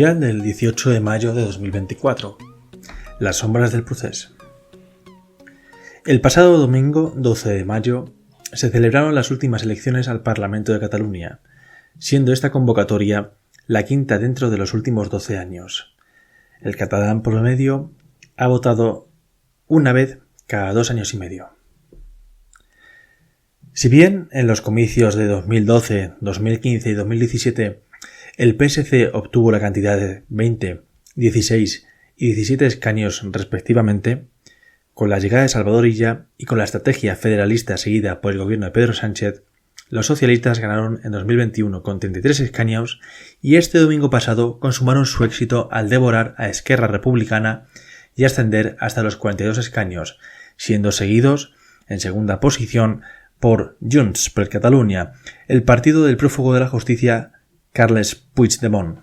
Editorial del 18 de mayo de 2024. Las sombras del procés. El pasado domingo 12 de mayo se celebraron las últimas elecciones al Parlamento de Cataluña, siendo esta convocatoria la quinta dentro de los últimos 12 años. El catalán promedio ha votado una vez cada 2 años y medio. Si bien en los comicios de 2012, 2015 y 2017 el PSC obtuvo la cantidad de 20, 16 y 17 escaños respectivamente, con la llegada de Salvador Illa y con la estrategia federalista seguida por el gobierno de Pedro Sánchez, los socialistas ganaron en 2021 con 33 escaños y este domingo pasado consumaron su éxito al devorar a Esquerra Republicana y ascender hasta los 42 escaños, siendo seguidos en segunda posición por Junts per Catalunya, el partido del prófugo de la justicia Carles Puigdemont.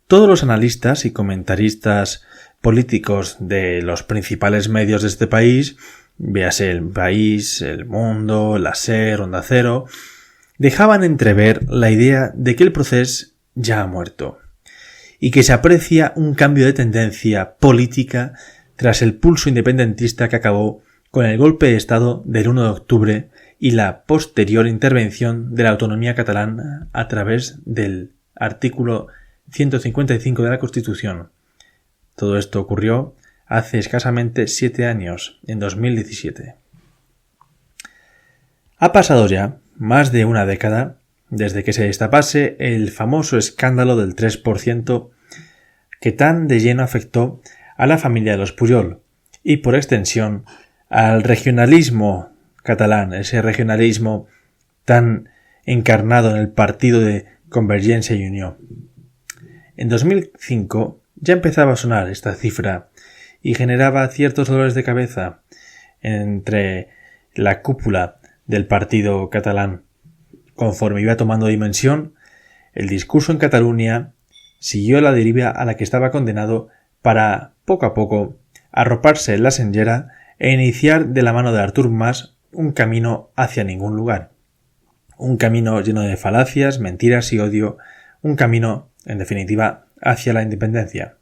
Todos los analistas y comentaristas políticos de los principales medios de este país, véase El País, El Mundo, La SER, Onda Cero, dejaban entrever la idea de que el procés ya ha muerto y que se aprecia un cambio de tendencia política tras el pulso independentista que acabó con el golpe de Estado del 1 de octubre y la posterior intervención de la autonomía catalana a través del artículo 155 de la Constitución. Todo esto ocurrió hace escasamente 7 años, en 2017. Ha pasado ya más de una década desde que se destapase el famoso escándalo del 3% que tan de lleno afectó a la familia de los Pujol y, por extensión, al regionalismo catalán, ese regionalismo tan encarnado en el partido de Convergencia y Unió. En 2005 ya empezaba a sonar esta cifra y generaba ciertos dolores de cabeza entre la cúpula del partido catalán. Conforme iba tomando dimensión, el discurso en Cataluña siguió la deriva a la que estaba condenado para, poco a poco, arroparse en la senyera e iniciar de la mano de Artur Mas un camino hacia ningún lugar. Un camino lleno de falacias, mentiras y odio, un camino, en definitiva, hacia la independencia.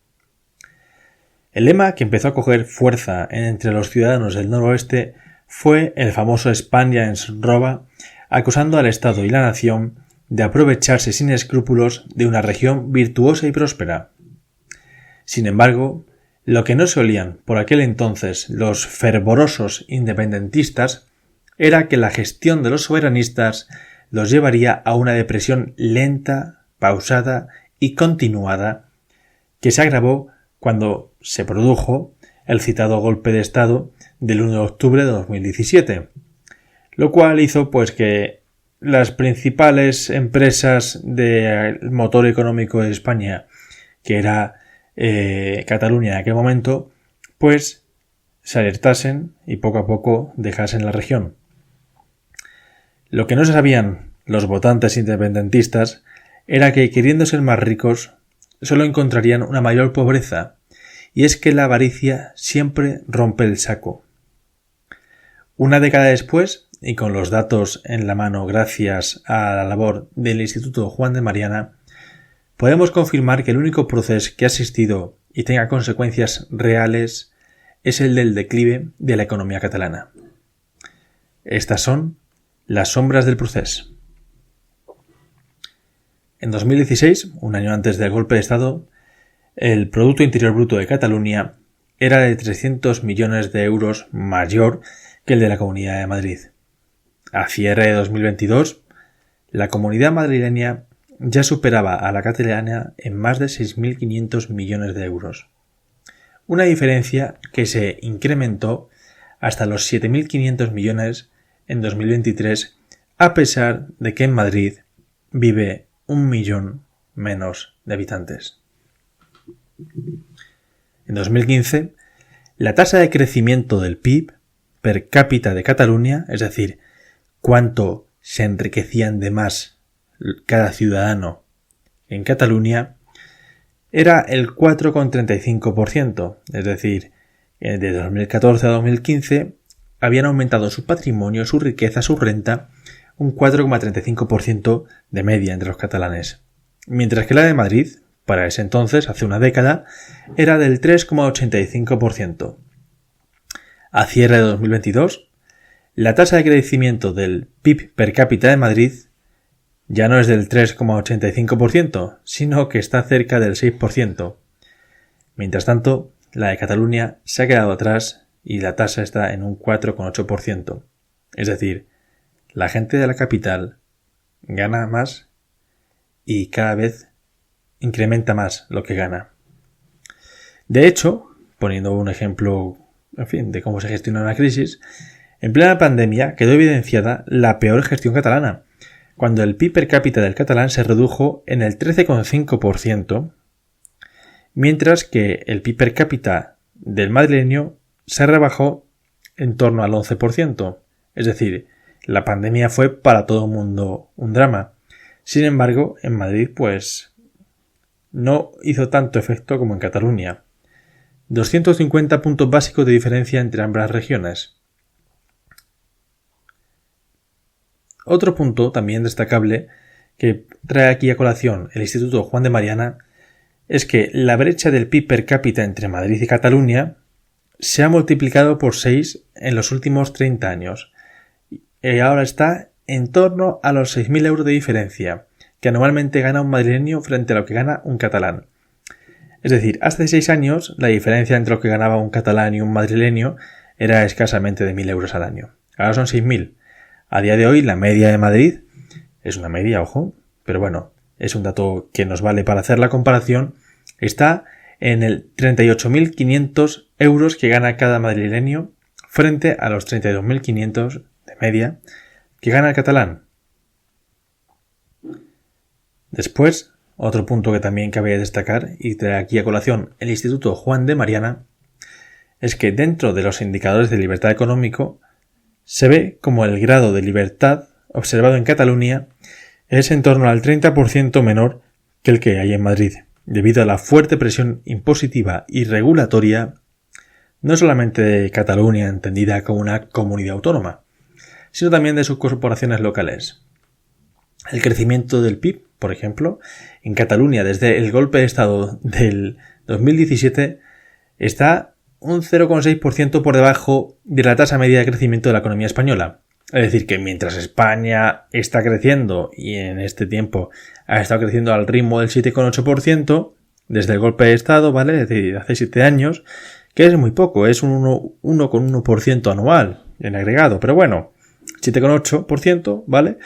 El lema que empezó a coger fuerza entre los ciudadanos del noroeste fue el famoso España ens roba, acusando al Estado y la nación de aprovecharse sin escrúpulos de una región virtuosa y próspera. Sin embargo, lo que no se olían por aquel entonces los fervorosos independentistas era que la gestión de los soberanistas los llevaría a una depresión lenta, pausada y continuada que se agravó cuando se produjo el citado golpe de Estado del 1 de octubre de 2017, lo cual hizo que las principales empresas del motor económico de España, que era Cataluña en aquel momento, se alertasen y poco a poco dejasen la región. Lo que no sabían los votantes independentistas era que, queriendo ser más ricos, solo encontrarían una mayor pobreza, y es que la avaricia siempre rompe el saco. Una década después, y con los datos en la mano gracias a la labor del Instituto Juan de Mariana, podemos confirmar que el único proceso que ha existido y tenga consecuencias reales es el del declive de la economía catalana. Estas son las sombras del procés. En 2016, un año antes del golpe de Estado, el Producto Interior Bruto de Cataluña era de 300 millones de euros mayor que el de la Comunidad de Madrid. A cierre de 2022, la Comunidad madrileña ya superaba a la catalana en más de 6.500 millones de euros. Una diferencia que se incrementó hasta los 7.500 millones en 2023, a pesar de que en Madrid vive 1 millón menos de habitantes. En 2015, la tasa de crecimiento del PIB per cápita de Cataluña, es decir, cuánto se enriquecían de más cada ciudadano en Cataluña, era el 4,35%, es decir, de 2014 a 2015 habían aumentado su patrimonio, su riqueza, su renta, un 4,35% de media entre los catalanes. mientras que la de Madrid, para ese entonces, hace una década, era del 3,85%. A cierre de 2022, la tasa de crecimiento del PIB per cápita de Madrid ya no es del 3,85%, sino que está cerca del 6%. Mientras tanto, la de Cataluña se ha quedado atrás y la tasa está en un 4,8%. Es decir, la gente de la capital gana más y cada vez incrementa más lo que gana. De hecho, poniendo un ejemplo, de cómo se gestiona una crisis, en plena pandemia quedó evidenciada la peor gestión catalana, cuando el PIB per cápita del catalán se redujo en el 13,5%, mientras que el PIB per cápita del madrileño se rebajó en torno al 11%. Es decir, la pandemia fue para todo el mundo un drama. Sin embargo, en Madrid, no hizo tanto efecto como en Cataluña. 250 puntos básicos de diferencia entre ambas regiones. Otro punto también destacable que trae aquí a colación el Instituto Juan de Mariana es que la brecha del PIB per cápita entre Madrid y Cataluña se ha multiplicado por 6 en los últimos 30 años y ahora está en torno a los 6.000 euros de diferencia que anualmente gana un madrileño frente a lo que gana un catalán. Es decir, hace 6 años la diferencia entre lo que ganaba un catalán y un madrileño era escasamente de 1.000 euros al año. Ahora son 6.000. A día de hoy la media de Madrid es una media, ojo, pero bueno, es un dato que nos vale para hacer la comparación, está en el 38.500 euros que gana cada madrileño frente a los 32.500 de media que gana el catalán. Después, otro punto que también cabe destacar y trae aquí a colación el Instituto Juan de Mariana es que dentro de los indicadores de libertad económico se ve como el grado de libertad observado en Cataluña es en torno al 30% menor que el que hay en Madrid, debido a la fuerte presión impositiva y regulatoria, no solamente de Cataluña entendida como una comunidad autónoma, sino también de sus corporaciones locales. El crecimiento del PIB, por ejemplo, en Cataluña desde el golpe de Estado del 2017 está un 0,6% por debajo de la tasa media de crecimiento de la economía española. Es decir, que mientras España está creciendo y en este tiempo ha estado creciendo al ritmo del 7,8% desde el golpe de Estado, ¿vale? Es decir, hace 7 años, que es muy poco, es un 1,1% anual en agregado, pero bueno, 7,8%, ¿vale?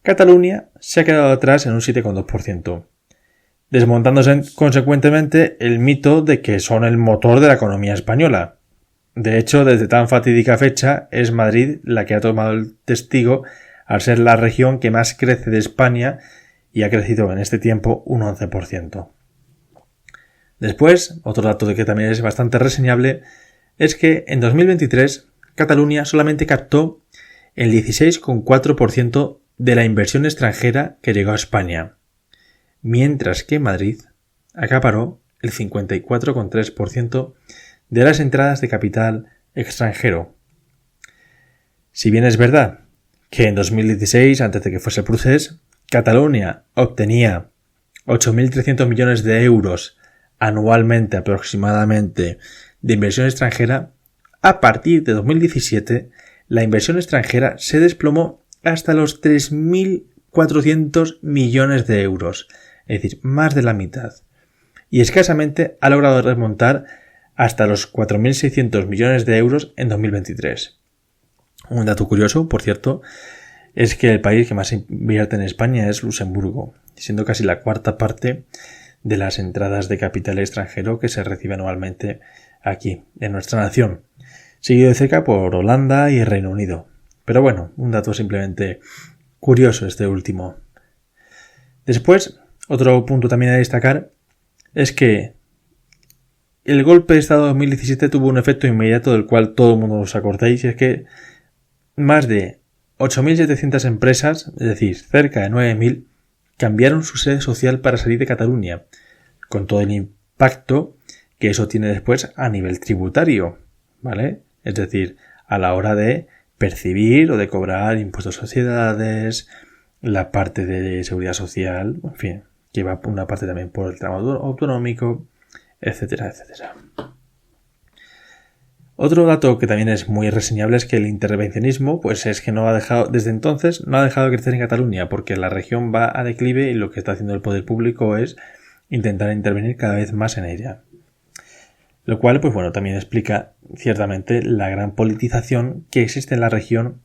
Cataluña se ha quedado atrás en un 7,2%. Desmontándose consecuentemente el mito de que son el motor de la economía española. De hecho, desde tan fatídica fecha es Madrid la que ha tomado el testigo al ser la región que más crece de España y ha crecido en este tiempo un 11%. Después, otro dato de que también es bastante reseñable es que en 2023 Cataluña solamente captó el 16,4% de la inversión extranjera que llegó a España, mientras que Madrid acaparó el 54,3% de las entradas de capital extranjero. Si bien es verdad que en 2016, antes de que fuese el procés, Cataluña obtenía 8.300 millones de euros anualmente aproximadamente de inversión extranjera, a partir de 2017 la inversión extranjera se desplomó hasta los 3.400 millones de euros, es decir, más de la mitad, y escasamente ha logrado remontar hasta los 4.600 millones de euros en 2023. Un dato curioso, por cierto, es que el país que más invierte en España es Luxemburgo, siendo casi la cuarta parte de las entradas de capital extranjero que se recibe anualmente aquí, en nuestra nación, seguido de cerca por Holanda y Reino Unido. Pero bueno, un dato simplemente curioso este último. Después, otro punto también a destacar es que el golpe de Estado de 2017 tuvo un efecto inmediato del cual todo el mundo os acordáis, y es que más de 8.700 empresas, es decir, cerca de 9.000, cambiaron su sede social para salir de Cataluña, con todo el impacto que eso tiene después a nivel tributario, ¿vale? Es decir, a la hora de percibir o de cobrar impuestos a sociedades, la parte de seguridad social, en fin, que va una parte también por el tramo autonómico, etcétera, etcétera. Otro dato que también es muy reseñable es que el intervencionismo, pues es que desde entonces no ha dejado de crecer en Cataluña, porque la región va a declive y lo que está haciendo el poder público es intentar intervenir cada vez más en ella. Lo cual, pues bueno, también explica ciertamente la gran politización que existe en la región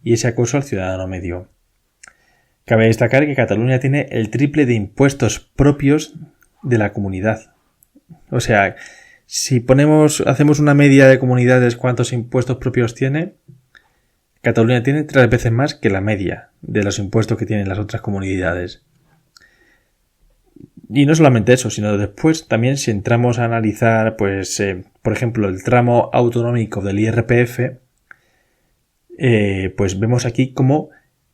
y ese acoso al ciudadano medio. Cabe destacar que Cataluña tiene el triple de impuestos propios de la comunidad. O sea, si hacemos una media de comunidades cuántos impuestos propios tiene, Cataluña tiene 3 veces más que la media de los impuestos que tienen las otras comunidades. Y no solamente eso, sino después también si entramos a analizar, pues, por ejemplo, el tramo autonómico del IRPF, pues vemos aquí cómo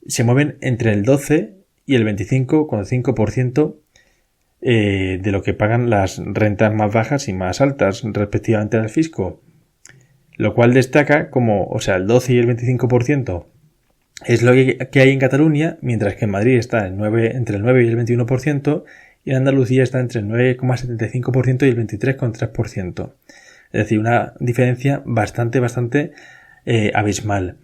se mueven entre el 12 y el 25,5% de lo que pagan las rentas más bajas y más altas respectivamente al fisco. Lo cual destaca como, o sea, el 12 y el 25% es lo que hay en Cataluña, mientras que en Madrid está entre el 9 y el 21%, y en Andalucía está entre el 9,75% y el 23,3%. Es decir, una diferencia bastante abismal.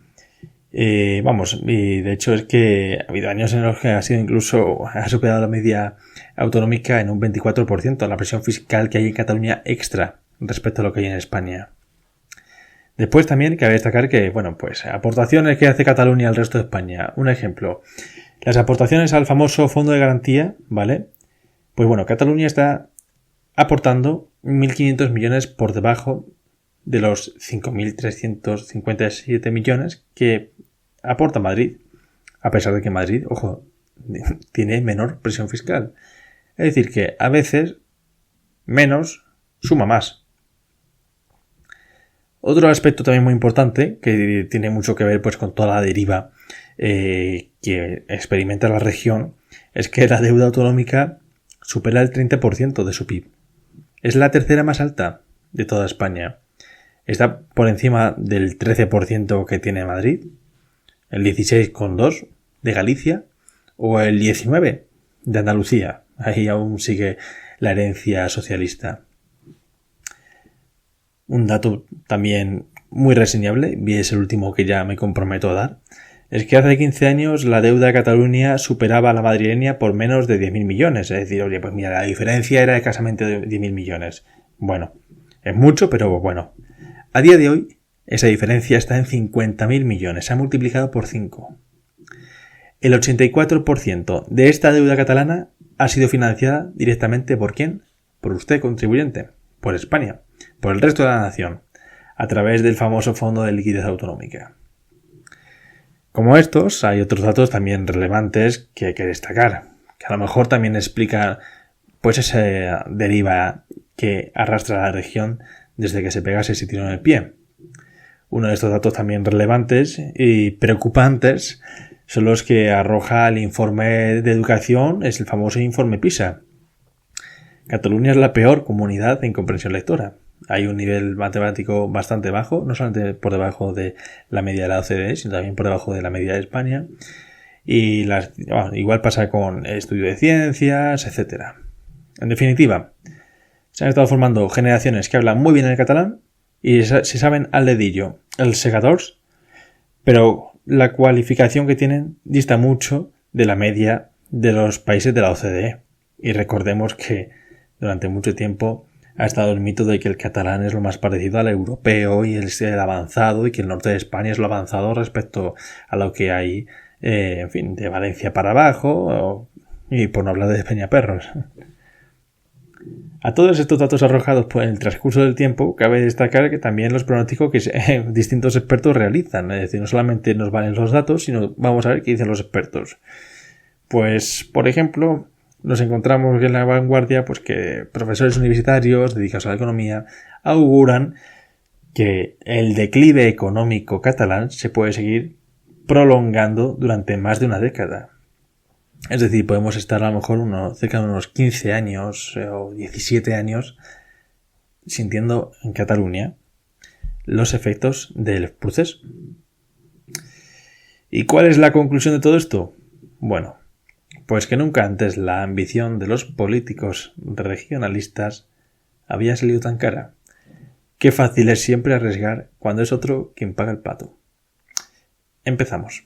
Y de hecho es que ha habido años en los que ha superado la media autonómica en un 24%, la presión fiscal que hay en Cataluña extra respecto a lo que hay en España. Después también cabe destacar que, bueno, pues aportaciones que hace Cataluña al resto de España. Un ejemplo, las aportaciones al famoso fondo de garantía, ¿vale? Pues bueno, Cataluña está aportando 1.500 millones por debajo de los 5.357 millones que aporta Madrid, a pesar de que Madrid, ojo, tiene menor presión fiscal. Es decir, que a veces menos suma más. Otro aspecto también muy importante, que tiene mucho que ver pues con toda la deriva que experimenta la región, es que la deuda autonómica supera el 30% de su PIB. Es la tercera más alta de toda España. Está por encima del 13% que tiene Madrid, el 16,2% de Galicia o el 19% de Andalucía. Ahí aún sigue la herencia socialista. Un dato también muy reseñable, y es el último que ya me comprometo a dar, es que hace 15 años la deuda de Cataluña superaba a la madrileña por menos de 10.000 millones. Es decir, oye, pues mira, la diferencia era escasamente de 10.000 millones. Bueno, es mucho, pero bueno. A día de hoy, esa diferencia está en 50.000 millones. Se ha multiplicado por 5. El 84% de esta deuda catalana ha sido financiada directamente ¿por quién? Por usted, contribuyente. Por España. Por el resto de la nación. A través del famoso Fondo de Liquidez Autonómica. Como estos, hay otros datos también relevantes que hay que destacar, que a lo mejor también explican pues esa deriva que arrastra la región desde que se pegase ese tiro en el pie. Uno de estos datos también relevantes y preocupantes son los que arroja el informe de educación, es el famoso informe PISA. Cataluña es la peor comunidad en comprensión lectora. Hay un nivel matemático bastante bajo, no solamente por debajo de la media de la OCDE, sino también por debajo de la media de España. Y igual pasa con estudio de ciencias, etcétera. En definitiva, se han estado formando generaciones que hablan muy bien el catalán y se saben al dedillo els segadors, pero la cualificación que tienen dista mucho de la media de los países de la OCDE. Y recordemos que durante mucho tiempo ha estado el mito de que el catalán es lo más parecido al europeo y el avanzado, y que el norte de España es lo avanzado respecto a lo que hay, de Valencia para abajo, y por no hablar de Peñaperros. A todos estos datos arrojados por el transcurso del tiempo, cabe destacar que también los pronósticos que distintos expertos realizan. Es decir, no solamente nos valen los datos, sino vamos a ver qué dicen los expertos. Pues, por ejemplo, nos encontramos en la vanguardia pues que profesores universitarios dedicados a la economía auguran que el declive económico catalán se puede seguir prolongando durante más de una década. Es decir, podemos estar a lo mejor cerca de unos 15 años o 17 años sintiendo en Cataluña los efectos del proceso. ¿Y cuál es la conclusión de todo esto? Bueno, Pues que nunca antes la ambición de los políticos regionalistas había salido tan cara. Qué fácil es siempre arriesgar cuando es otro quien paga el pato. Empezamos.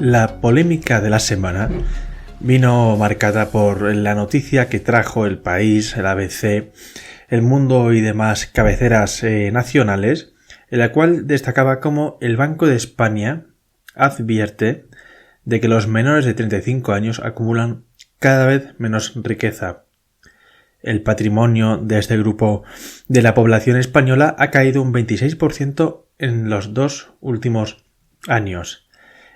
La polémica de la semana vino marcada por la noticia que trajo El País, el ABC, El Mundo y demás cabeceras nacionales, en la cual destacaba cómo el Banco de España advierte de que los menores de 35 años acumulan cada vez menos riqueza. El patrimonio de este grupo de la población española ha caído un 26% en los 2 últimos años.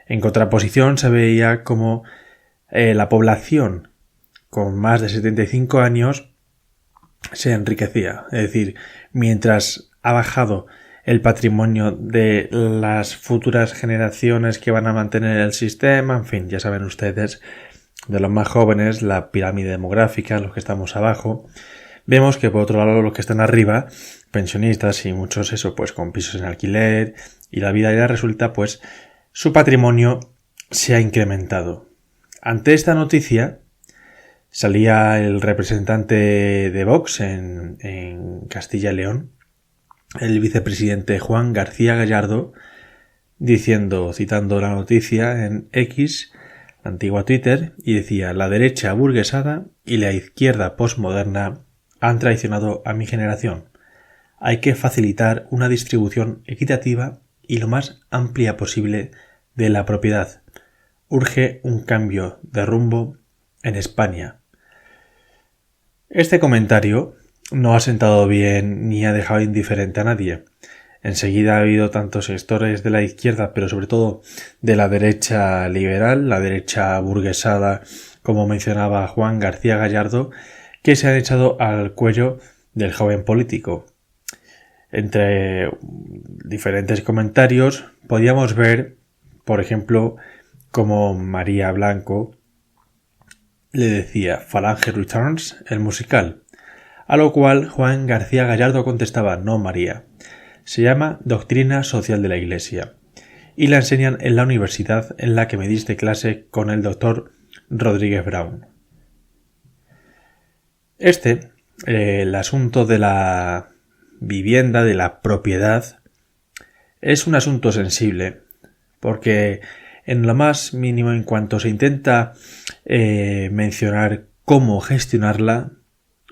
En contraposición se veía como la población con más de 75 años se enriquecía. Es decir, mientras ha bajado el patrimonio de las futuras generaciones que van a mantener el sistema, en fin, ya saben ustedes, de los más jóvenes, la pirámide demográfica, los que estamos abajo, vemos que por otro lado los que están arriba, pensionistas y muchos pues con pisos en alquiler, y la vida ya resulta pues su patrimonio se ha incrementado. Ante esta noticia salía el representante de Vox en Castilla y León, el vicepresidente Juan García Gallardo, diciendo, citando la noticia en X, antigua Twitter, y decía: la derecha burguesada y la izquierda posmoderna han traicionado a mi generación. Hay que facilitar una distribución equitativa y lo más amplia posible de la propiedad. Urge un cambio de rumbo en España. Este comentario no ha sentado bien ni ha dejado indiferente a nadie. Enseguida ha habido tantos sectores de la izquierda, pero sobre todo de la derecha liberal, la derecha burguesada, como mencionaba Juan García Gallardo, que se han echado al cuello del joven político. Entre diferentes comentarios podíamos ver, por ejemplo, como María Blanco le decía Falange Returns, el musical, a lo cual Juan García Gallardo contestaba: no, María, se llama Doctrina Social de la Iglesia y la enseñan en la universidad en la que me diste clase con el doctor Rodríguez Brown. El asunto de la vivienda, de la propiedad, es un asunto sensible, porque en lo más mínimo, en cuanto se intenta mencionar cómo gestionarla,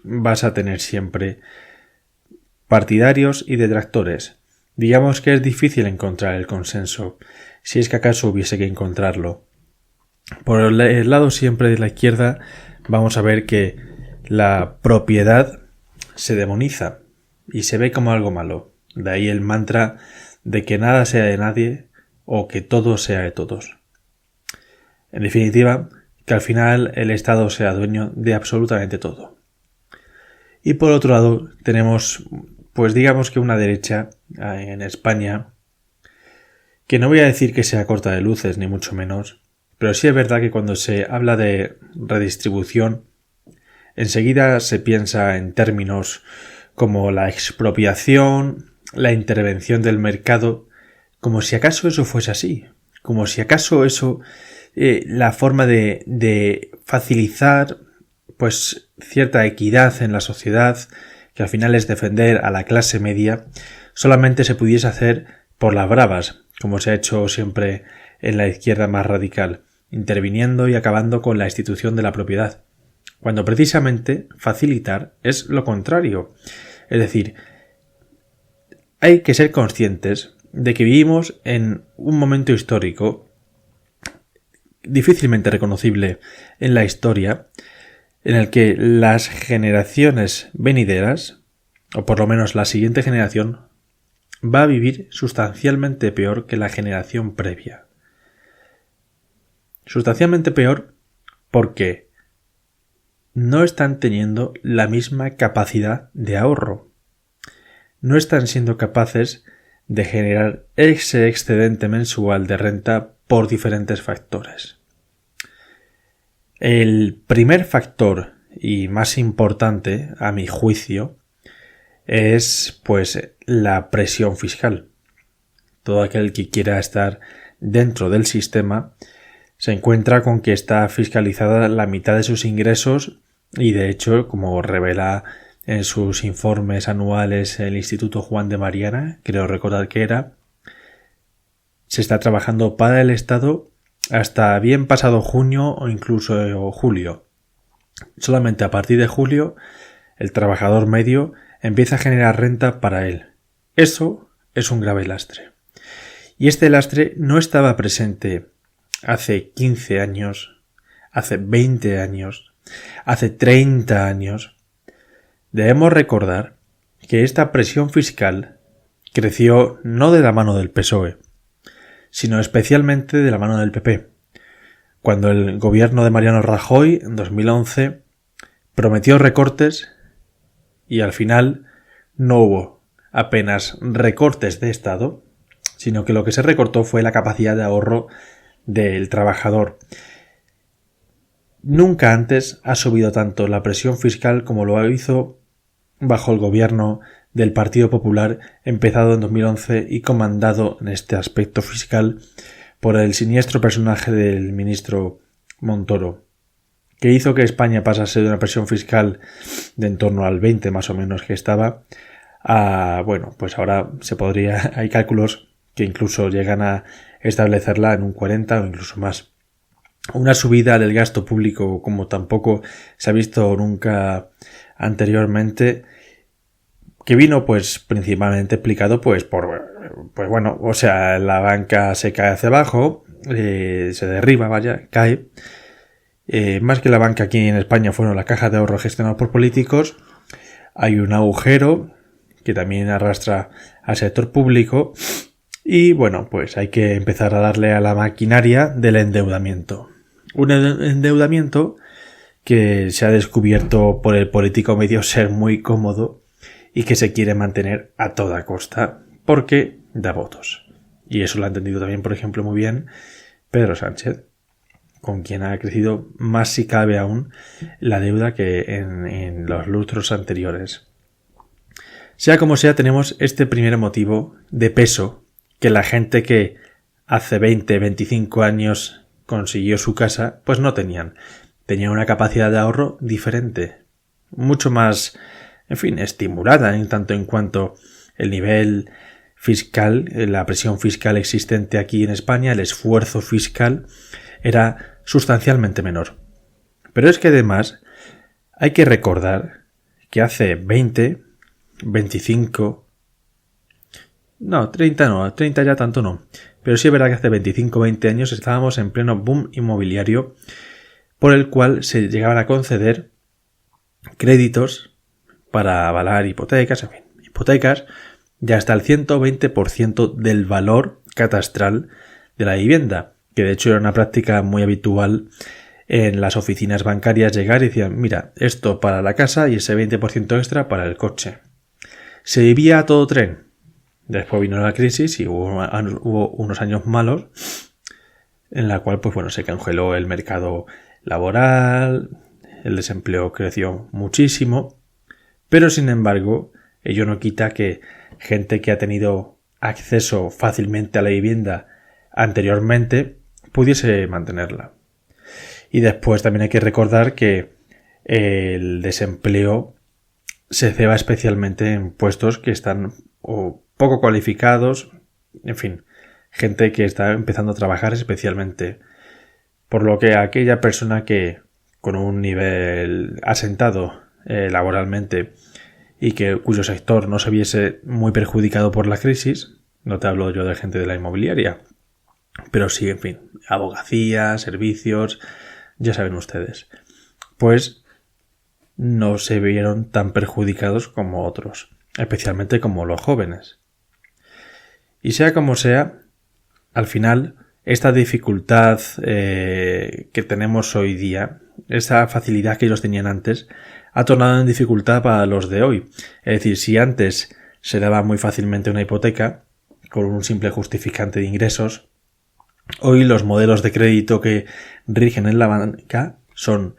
vas a tener siempre partidarios y detractores. Digamos que es difícil encontrar el consenso, si es que acaso hubiese que encontrarlo. Por el lado siempre de la izquierda vamos a ver que la propiedad se demoniza y se ve como algo malo. De ahí el mantra de que nada sea de nadie o que todo sea de todos. En definitiva, que al final el Estado sea dueño de absolutamente todo. Y por otro lado tenemos, pues digamos que una derecha en España, que no voy a decir que sea corta de luces ni mucho menos, pero sí es verdad que cuando se habla de redistribución, enseguida se piensa en términos como la expropiación, la intervención del mercado, como si acaso eso fuese así, como si acaso eso, la forma de facilitar pues cierta equidad en la sociedad, que al final es defender a la clase media, solamente se pudiese hacer por las bravas, como se ha hecho siempre en la izquierda más radical, interviniendo y acabando con la institución de la propiedad, cuando precisamente facilitar es lo contrario. Es decir, hay que ser conscientes de que vivimos en un momento histórico difícilmente reconocible en la historia, en el que las generaciones venideras, o por lo menos la siguiente generación, va a vivir sustancialmente peor que la generación previa. Sustancialmente peor porque no están teniendo la misma capacidad de ahorro. No están siendo capaces de generar ese excedente mensual de renta por diferentes factores. El primer factor y más importante, a mi juicio, es pues la presión fiscal. Todo aquel que quiera estar dentro del sistema se encuentra con que está fiscalizada la mitad de sus ingresos y de hecho, como revela en sus informes anuales el Instituto Juan de Mariana, creo recordar que era, se está trabajando para el Estado hasta bien pasado junio o incluso julio. Solamente a partir de julio el trabajador medio empieza a generar renta para él. Eso es un grave lastre. Y este lastre no estaba presente hace 15 años, hace 20 años, hace 30 años. Debemos recordar que esta presión fiscal creció no de la mano del PSOE, sino especialmente de la mano del PP, cuando el gobierno de Mariano Rajoy en 2011 prometió recortes y al final no hubo apenas recortes de Estado, sino que lo que se recortó fue la capacidad de ahorro del trabajador. Nunca antes ha subido tanto la presión fiscal como lo hizo bajo el gobierno del Partido Popular, empezado en 2011 y comandado en este aspecto fiscal por el siniestro personaje del ministro Montoro, que hizo que España pasase de una presión fiscal de en torno al 20 más o menos que estaba a, bueno, pues ahora hay cálculos que incluso llegan a establecerla en un 40 o incluso más. Una subida del gasto público como tampoco se ha visto nunca anteriormente, que vino pues principalmente explicado la banca se cae hacia abajo, se derriba, cae. Más que la banca aquí en España fueron las cajas de ahorro gestionadas por políticos. Hay un agujero que también arrastra al sector público y bueno, pues hay que empezar a darle a la maquinaria del endeudamiento. Un endeudamiento que se ha descubierto por el político medio ser muy cómodo y que se quiere mantener a toda costa porque da votos. Y eso lo ha entendido también, por ejemplo, muy bien Pedro Sánchez, con quien ha crecido más si cabe aún la deuda que en los lustros anteriores. Sea como sea, tenemos este primer motivo de peso que la gente que hace 20, 25 años consiguió su casa, pues no tenían. Tenían una capacidad de ahorro diferente, mucho más, estimulada en tanto en cuanto el nivel fiscal, la presión fiscal existente aquí en España, el esfuerzo fiscal era sustancialmente menor. Pero es que además hay que recordar que hace 20, 25, 30 ya tanto no, pero sí es verdad que hace 25, 20 años estábamos en pleno boom inmobiliario por el cual se llegaban a conceder créditos para avalar hipotecas, hipotecas de hasta el 120% del valor catastral de la vivienda, que de hecho era una práctica muy habitual en las oficinas bancarias llegar y decían, mira, esto para la casa y ese 20% extra para el coche. Se vivía a todo tren. Después vino la crisis y hubo unos años malos en la cual se congeló el mercado laboral, el desempleo creció muchísimo, pero sin embargo ello no quita que gente que ha tenido acceso fácilmente a la vivienda anteriormente pudiese mantenerla. Y después también hay que recordar que el desempleo se ceba especialmente en puestos que están o poco cualificados, gente que está empezando a trabajar especialmente, por lo que aquella persona que con un nivel asentado laboralmente y cuyo sector no se viese muy perjudicado por la crisis, no te hablo yo de gente de la inmobiliaria, pero sí, abogacía, servicios, ya saben ustedes, pues no se vieron tan perjudicados como otros, especialmente como los jóvenes. Y sea como sea, al final, esta dificultad que tenemos hoy día, esa facilidad que ellos tenían antes, ha tornado en dificultad para los de hoy. Es decir, si antes se daba muy fácilmente una hipoteca con un simple justificante de ingresos, hoy los modelos de crédito que rigen en la banca son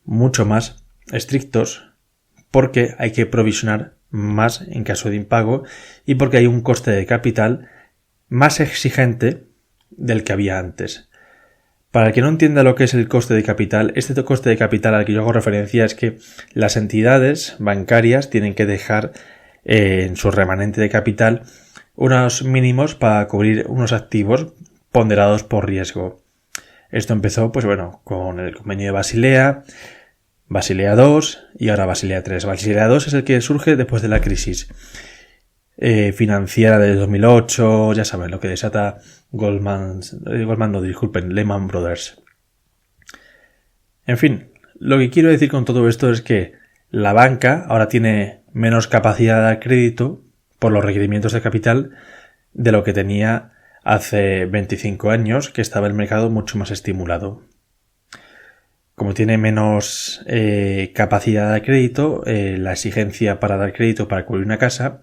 mucho más estrictos porque hay que provisionar más en caso de impago y porque hay un coste de capital más exigente del que había antes. Para el que no entienda lo que es el coste de capital, este coste de capital al que yo hago referencia es que las entidades bancarias tienen que dejar en su remanente de capital unos mínimos para cubrir unos activos ponderados por riesgo. Esto empezó, pues bueno, con el convenio de Basilea, Basilea II y ahora Basilea III. Basilea II es el que surge después de la crisis financiera de 2008, ya saben, lo que desata Lehman Brothers. En fin, lo que quiero decir con todo esto es que la banca ahora tiene menos capacidad de dar crédito por los requerimientos de capital de lo que tenía hace 25 años, que estaba el mercado mucho más estimulado. Como tiene menos capacidad de crédito, la exigencia para dar crédito para cubrir una casa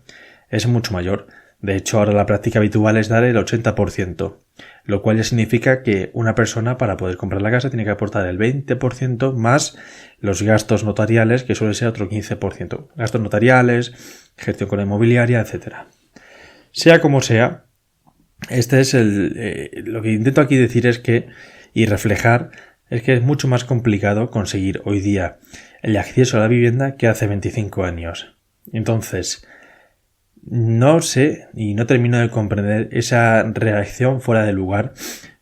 es mucho mayor. De hecho, ahora la práctica habitual es dar el 80%, lo cual ya significa que una persona para poder comprar la casa tiene que aportar el 20% más los gastos notariales, que suele ser otro 15%. Gastos notariales, gestión con la inmobiliaria, etc. Sea como sea, este es lo que intento aquí decir es que, y reflejar, es que es mucho más complicado conseguir hoy día el acceso a la vivienda que hace 25 años. Entonces, no sé y no termino de comprender esa reacción fuera de lugar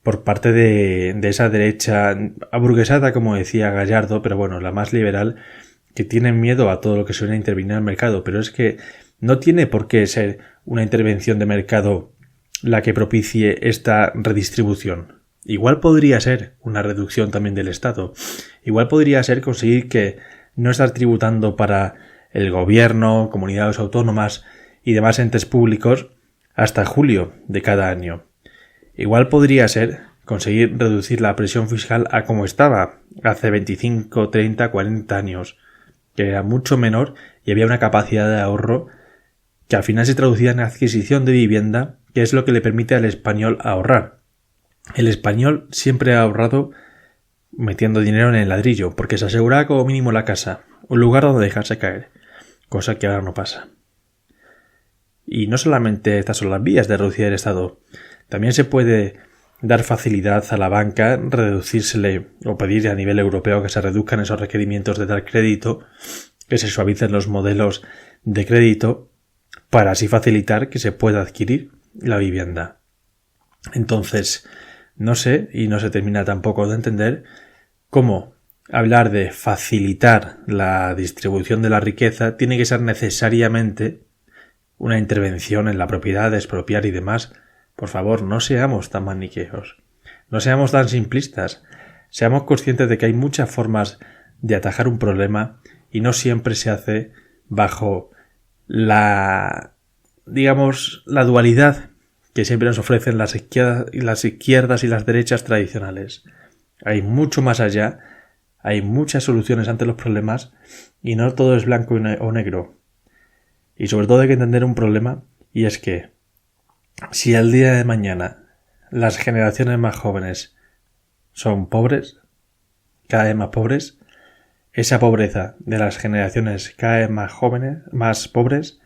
por parte de esa derecha aburguesada, como decía Gallardo, pero bueno, la más liberal, que tiene miedo a todo lo que suena intervenir en el mercado. Pero es que no tiene por qué ser una intervención de mercado la que propicie esta redistribución. Igual podría ser una reducción también del Estado. Igual podría ser conseguir que no estar tributando para el gobierno, comunidades autónomas y demás entes públicos hasta julio de cada año. Igual podría ser conseguir reducir la presión fiscal a como estaba hace 25, 30, 40 años, que era mucho menor y había una capacidad de ahorro que al final se traducía en adquisición de vivienda, que es lo que le permite al español ahorrar. El español siempre ha ahorrado metiendo dinero en el ladrillo, porque se aseguraba como mínimo la casa, un lugar donde dejarse caer, cosa que ahora no pasa. Y no solamente estas son las vías de reducir el Estado, también se puede dar facilidad a la banca, reducírsele o pedir a nivel europeo que se reduzcan esos requerimientos de dar crédito, que se suavicen los modelos de crédito, para así facilitar que se pueda adquirir la vivienda. Entonces, no sé, y no se termina tampoco de entender, cómo hablar de facilitar la distribución de la riqueza tiene que ser necesariamente una intervención en la propiedad, de expropiar y demás. Por favor, no seamos tan maniqueos, no seamos tan simplistas, seamos conscientes de que hay muchas formas de atajar un problema y no siempre se hace bajo la dualidad que siempre nos ofrecen las izquierdas y las derechas tradicionales. Hay mucho más allá, hay muchas soluciones ante los problemas y no todo es blanco o negro. Y sobre todo hay que entender un problema, y es que si al día de mañana las generaciones más jóvenes son pobres, cada vez más pobres, esa pobreza de las generaciones cada vez más jóvenes, más pobres,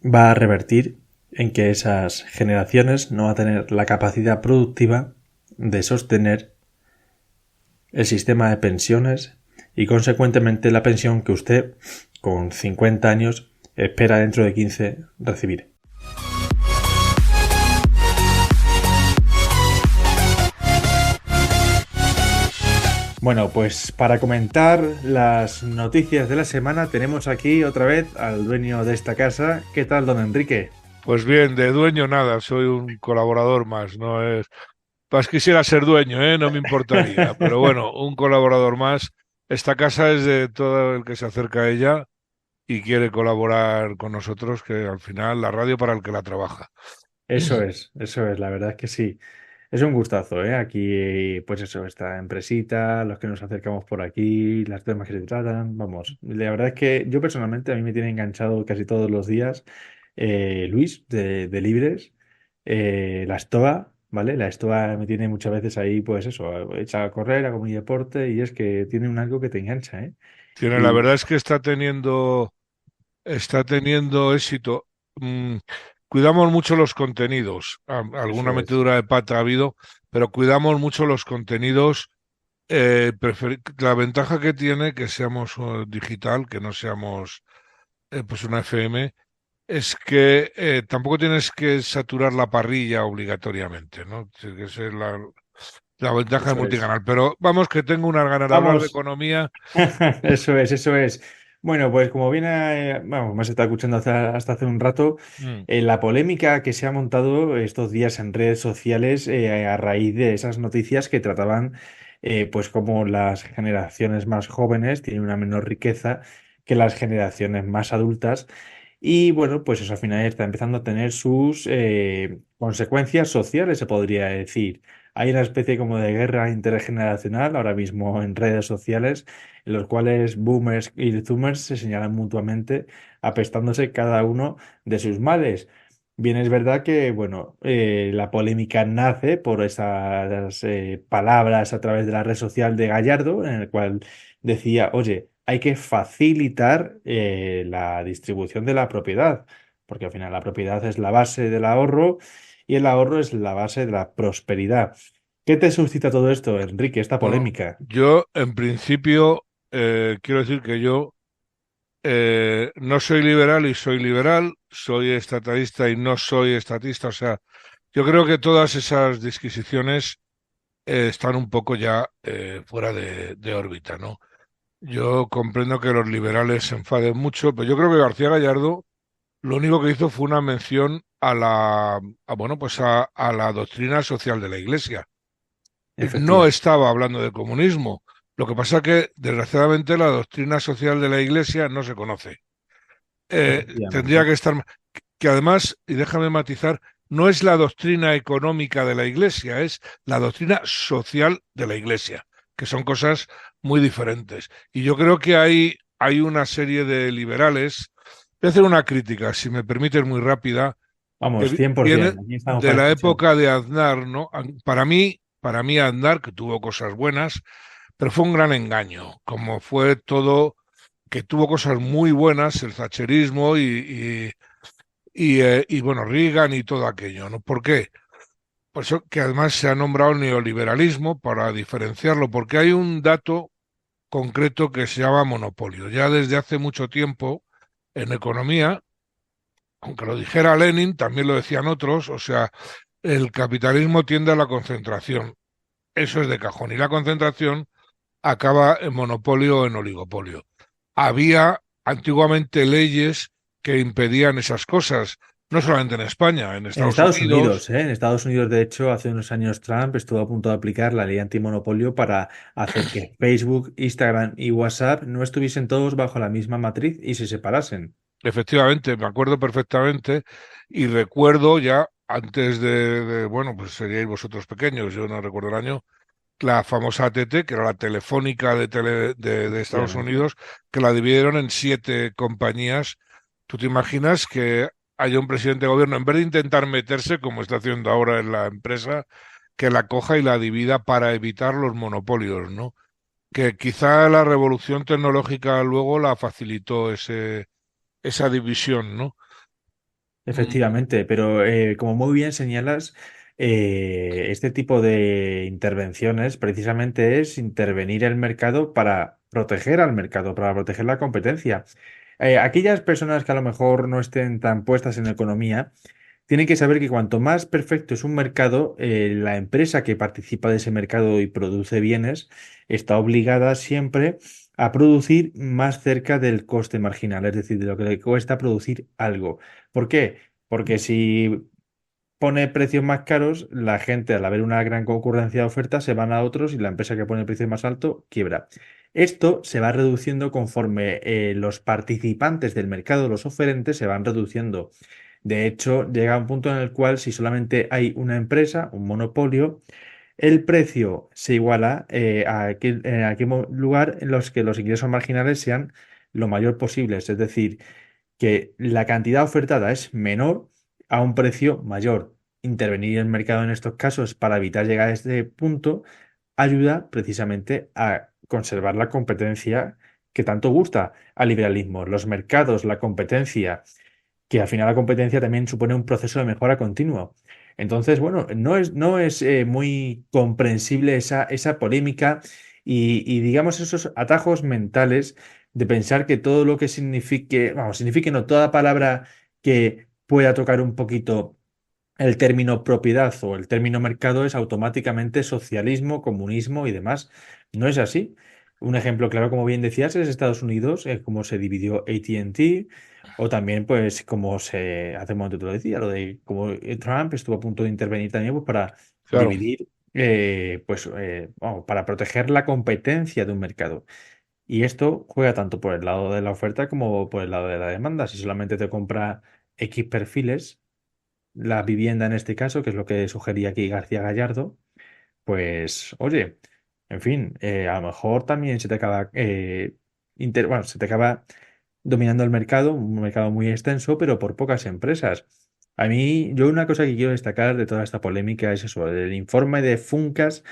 va a revertir en que esas generaciones no van a tener la capacidad productiva de sostener el sistema de pensiones y consecuentemente la pensión que usted con 50 años espera dentro de 15 recibir. Bueno, pues para comentar las noticias de la semana tenemos aquí otra vez al dueño de esta casa. ¿Qué tal, don Enrique? Pues bien, de dueño nada, soy un colaborador más, no es... Pues quisiera ser dueño, no me importaría, pero bueno, un colaborador más. Esta casa es de todo el que se acerca a ella y quiere colaborar con nosotros, que al final la radio para el que la trabaja. Eso es, la verdad es que sí. Es un gustazo, ¿eh? Aquí, pues eso, esta empresita, los que nos acercamos por aquí, las temas que se tratan, vamos. La verdad es que yo personalmente a mí me tiene enganchado casi todos los días Luis de Libres, la Estoa, ¿vale? La Estoa me tiene muchas veces ahí, pues eso, hecha a correr, hago mi deporte y es que tiene un algo que te engancha, ¿eh? Tiene, la Y verdad es que está teniendo está teniendo éxito. Mm, Cuidamos mucho los contenidos. Alguna Eso es. metedura de pata ha habido, pero cuidamos mucho los contenidos. La ventaja que tiene que seamos digital, que no seamos pues una FM, es que tampoco tienes que saturar la parrilla obligatoriamente, ¿no? Sí, que esa es la ventaja del Eso es. multicanal. Pero vamos, que tengo unas ganas de hablar de Vamos. economía. Eso es, eso es. Bueno, pues como viene, vamos, me has estado escuchando hasta hace un rato, Mm, la polémica que se ha montado estos días en redes sociales a raíz de esas noticias que trataban, pues como las generaciones más jóvenes tienen una menor riqueza que las generaciones más adultas. Y bueno, pues eso al final está empezando a tener sus consecuencias sociales, se podría decir. Hay una especie como de guerra intergeneracional ahora mismo en redes sociales en los cuales boomers y zoomers se señalan mutuamente, apestándose cada uno de sus males. Bien, es verdad que, bueno, la polémica nace por esas palabras a través de la red social de Gallardo, en el cual decía, oye, hay que facilitar la distribución de la propiedad, porque al final la propiedad es la base del ahorro y el ahorro es la base de la prosperidad. ¿Qué te suscita todo esto, Enrique, esta bueno, polémica? yo en principio quiero decir que yo no soy liberal y soy liberal, soy estatalista y no soy estatista. O sea, yo creo que todas esas disquisiciones están un poco ya fuera de órbita, ¿no? Yo comprendo que los liberales se enfaden mucho, pero yo creo que García Gallardo lo único que hizo fue una mención bueno, pues a la doctrina social de la Iglesia. No Efectivamente. estaba hablando de comunismo. Lo que pasa que, desgraciadamente, la doctrina social de la Iglesia no se conoce. Tendría Efectivamente. que estar, que además, y déjame matizar, no es la doctrina económica de la Iglesia, es la doctrina social de la Iglesia, que son cosas muy diferentes. Y yo creo que hay una serie de liberales. Voy a hacer una crítica, si me permites, muy rápida, que Vamos, viene 100%. Aquí estamos de para la escuchar. época de Aznar, ¿no? Para mí Aznar, que tuvo cosas buenas, pero fue un gran engaño, como fue todo, que tuvo cosas muy buenas, el thatcherismo y bueno, Reagan y todo aquello, ¿no? ¿Por qué? Por eso que además se ha nombrado neoliberalismo para diferenciarlo, porque hay un dato concreto que se llama monopolio. Ya desde hace mucho tiempo en economía, aunque lo dijera Lenin, también lo decían otros, o sea, el capitalismo tiende a la concentración. Eso es de cajón. Y la concentración acaba en monopolio o en oligopolio. Había antiguamente leyes que impedían esas cosas, no solamente en España, en En Estados Estados Unidos. Unidos, ¿eh? En Estados Unidos, de hecho, hace unos años Trump estuvo a punto de aplicar la ley antimonopolio para hacer que Facebook, Instagram y WhatsApp no estuviesen todos bajo la misma matriz y se separasen. Efectivamente, me acuerdo perfectamente y recuerdo ya antes bueno, pues seríais vosotros pequeños, yo no recuerdo el año, la famosa ATT, que era la telefónica de Estados Efectivamente. Unidos, que la dividieron en 7 compañías. ¿Tú te imaginas que haya un presidente de gobierno, en vez de intentar meterse, como está haciendo ahora en la empresa, que la coja y la divida para evitar los monopolios, ¿no? Que quizá la revolución tecnológica luego la facilitó esa división, ¿no? Mm, Efectivamente, pero como muy bien señalas, este tipo de intervenciones precisamente es intervenir el mercado para proteger al mercado, para proteger la competencia. Aquellas personas que a lo mejor no estén tan puestas en economía, tienen que saber que cuanto más perfecto es un mercado, la empresa que participa de ese mercado y produce bienes está obligada siempre a producir más cerca del coste marginal, es decir, de lo que le cuesta producir algo. ¿Por qué? Porque si pone precios más caros, la gente al haber una gran concurrencia de ofertas se van a otros y la empresa que pone el precio más alto quiebra. Esto se va reduciendo conforme los participantes del mercado, los oferentes, se van reduciendo. De hecho, llega un punto en el cual si solamente hay una empresa, un monopolio, el precio se iguala en aquel lugar en los que los ingresos marginales sean lo mayor posibles. Es decir, que la cantidad ofertada es menor a un precio mayor. Intervenir en el mercado en estos casos para evitar llegar a este punto ayuda precisamente a conservar la competencia que tanto gusta al liberalismo, los mercados, la competencia, que al final la competencia también supone un proceso de mejora continuo. Entonces, bueno, no es muy comprensible esa polémica y, digamos, esos atajos mentales de pensar que todo lo que signifique, vamos, signifique no, toda palabra que pueda tocar un poquito el término propiedad o el término mercado es automáticamente socialismo, comunismo y demás. No es así. Un ejemplo claro, como bien decías, es Estados Unidos, cómo se dividió AT&T, o también, pues, como hace un momento te lo decía, lo de cómo Trump estuvo a punto de intervenir también, pues, para Claro. dividir, vamos, para proteger la competencia de un mercado. Y esto juega tanto por el lado de la oferta como por el lado de la demanda. Si solamente te compra X perfiles, la vivienda en este caso, que es lo que sugería aquí García Gallardo, pues oye, en fin, a lo mejor también se te acaba, bueno, se te acaba dominando el mercado, un mercado muy extenso, pero por pocas empresas. A mí, yo una cosa que quiero destacar de toda esta polémica es eso, del informe de Funcas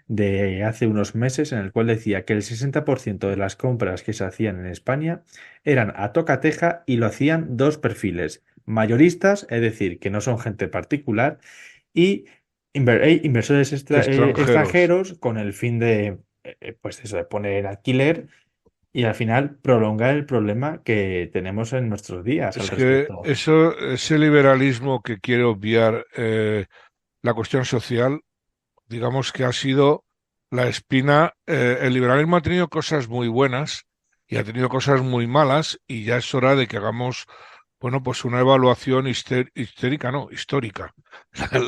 de hace unos meses, en el cual decía que el 60% de las compras que se hacían en España eran a tocateja y lo hacían dos perfiles: mayoristas, es decir, que no son gente particular, y inversores Extranjeros. extranjeros con el fin de, pues eso, de poner en alquiler y al final prolongar el problema que tenemos en nuestros días al Es que respecto. eso, ese liberalismo que quiere obviar la cuestión social, digamos que ha sido la espina. El liberalismo ha tenido cosas muy buenas y ha tenido cosas muy malas, y ya es hora de que hagamos, bueno, pues una evaluación histérica, no, histórica.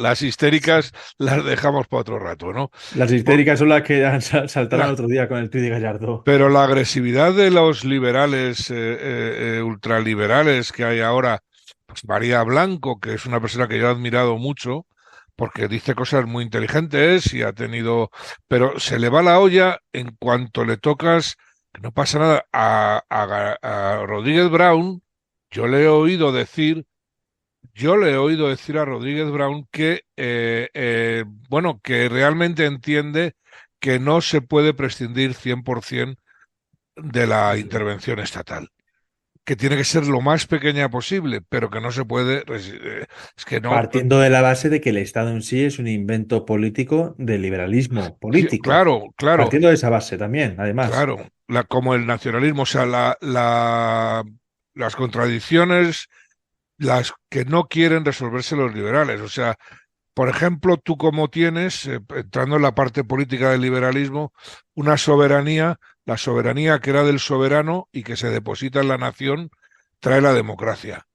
Las histéricas las dejamos para otro rato, ¿no? Las Por- histéricas son las que saltaron el la- otro día con el tuit de Gallardo. pero la agresividad de los liberales, ultraliberales que hay ahora, pues María Blanco, que es una persona que yo he admirado mucho, porque dice cosas muy inteligentes y ha tenido, pero se le va la olla en cuanto le tocas, que no pasa nada. A Rodríguez Brown, yo le he oído decir, yo le he oído decir a Rodríguez Brown que, bueno, que realmente entiende que no se puede prescindir 100% de la intervención estatal, que tiene que ser lo más pequeña posible, pero que no se puede, es que no, Partiendo de la base de que el Estado en sí es un invento político del liberalismo político. claro, claro, Partiendo de esa base también, además. claro, como el nacionalismo, o sea, las contradicciones, las que no quieren resolverse los liberales, o sea, por ejemplo, tú como tienes, entrando en la parte política del liberalismo, una soberanía, la soberanía que era del soberano y que se deposita en la nación, trae la democracia.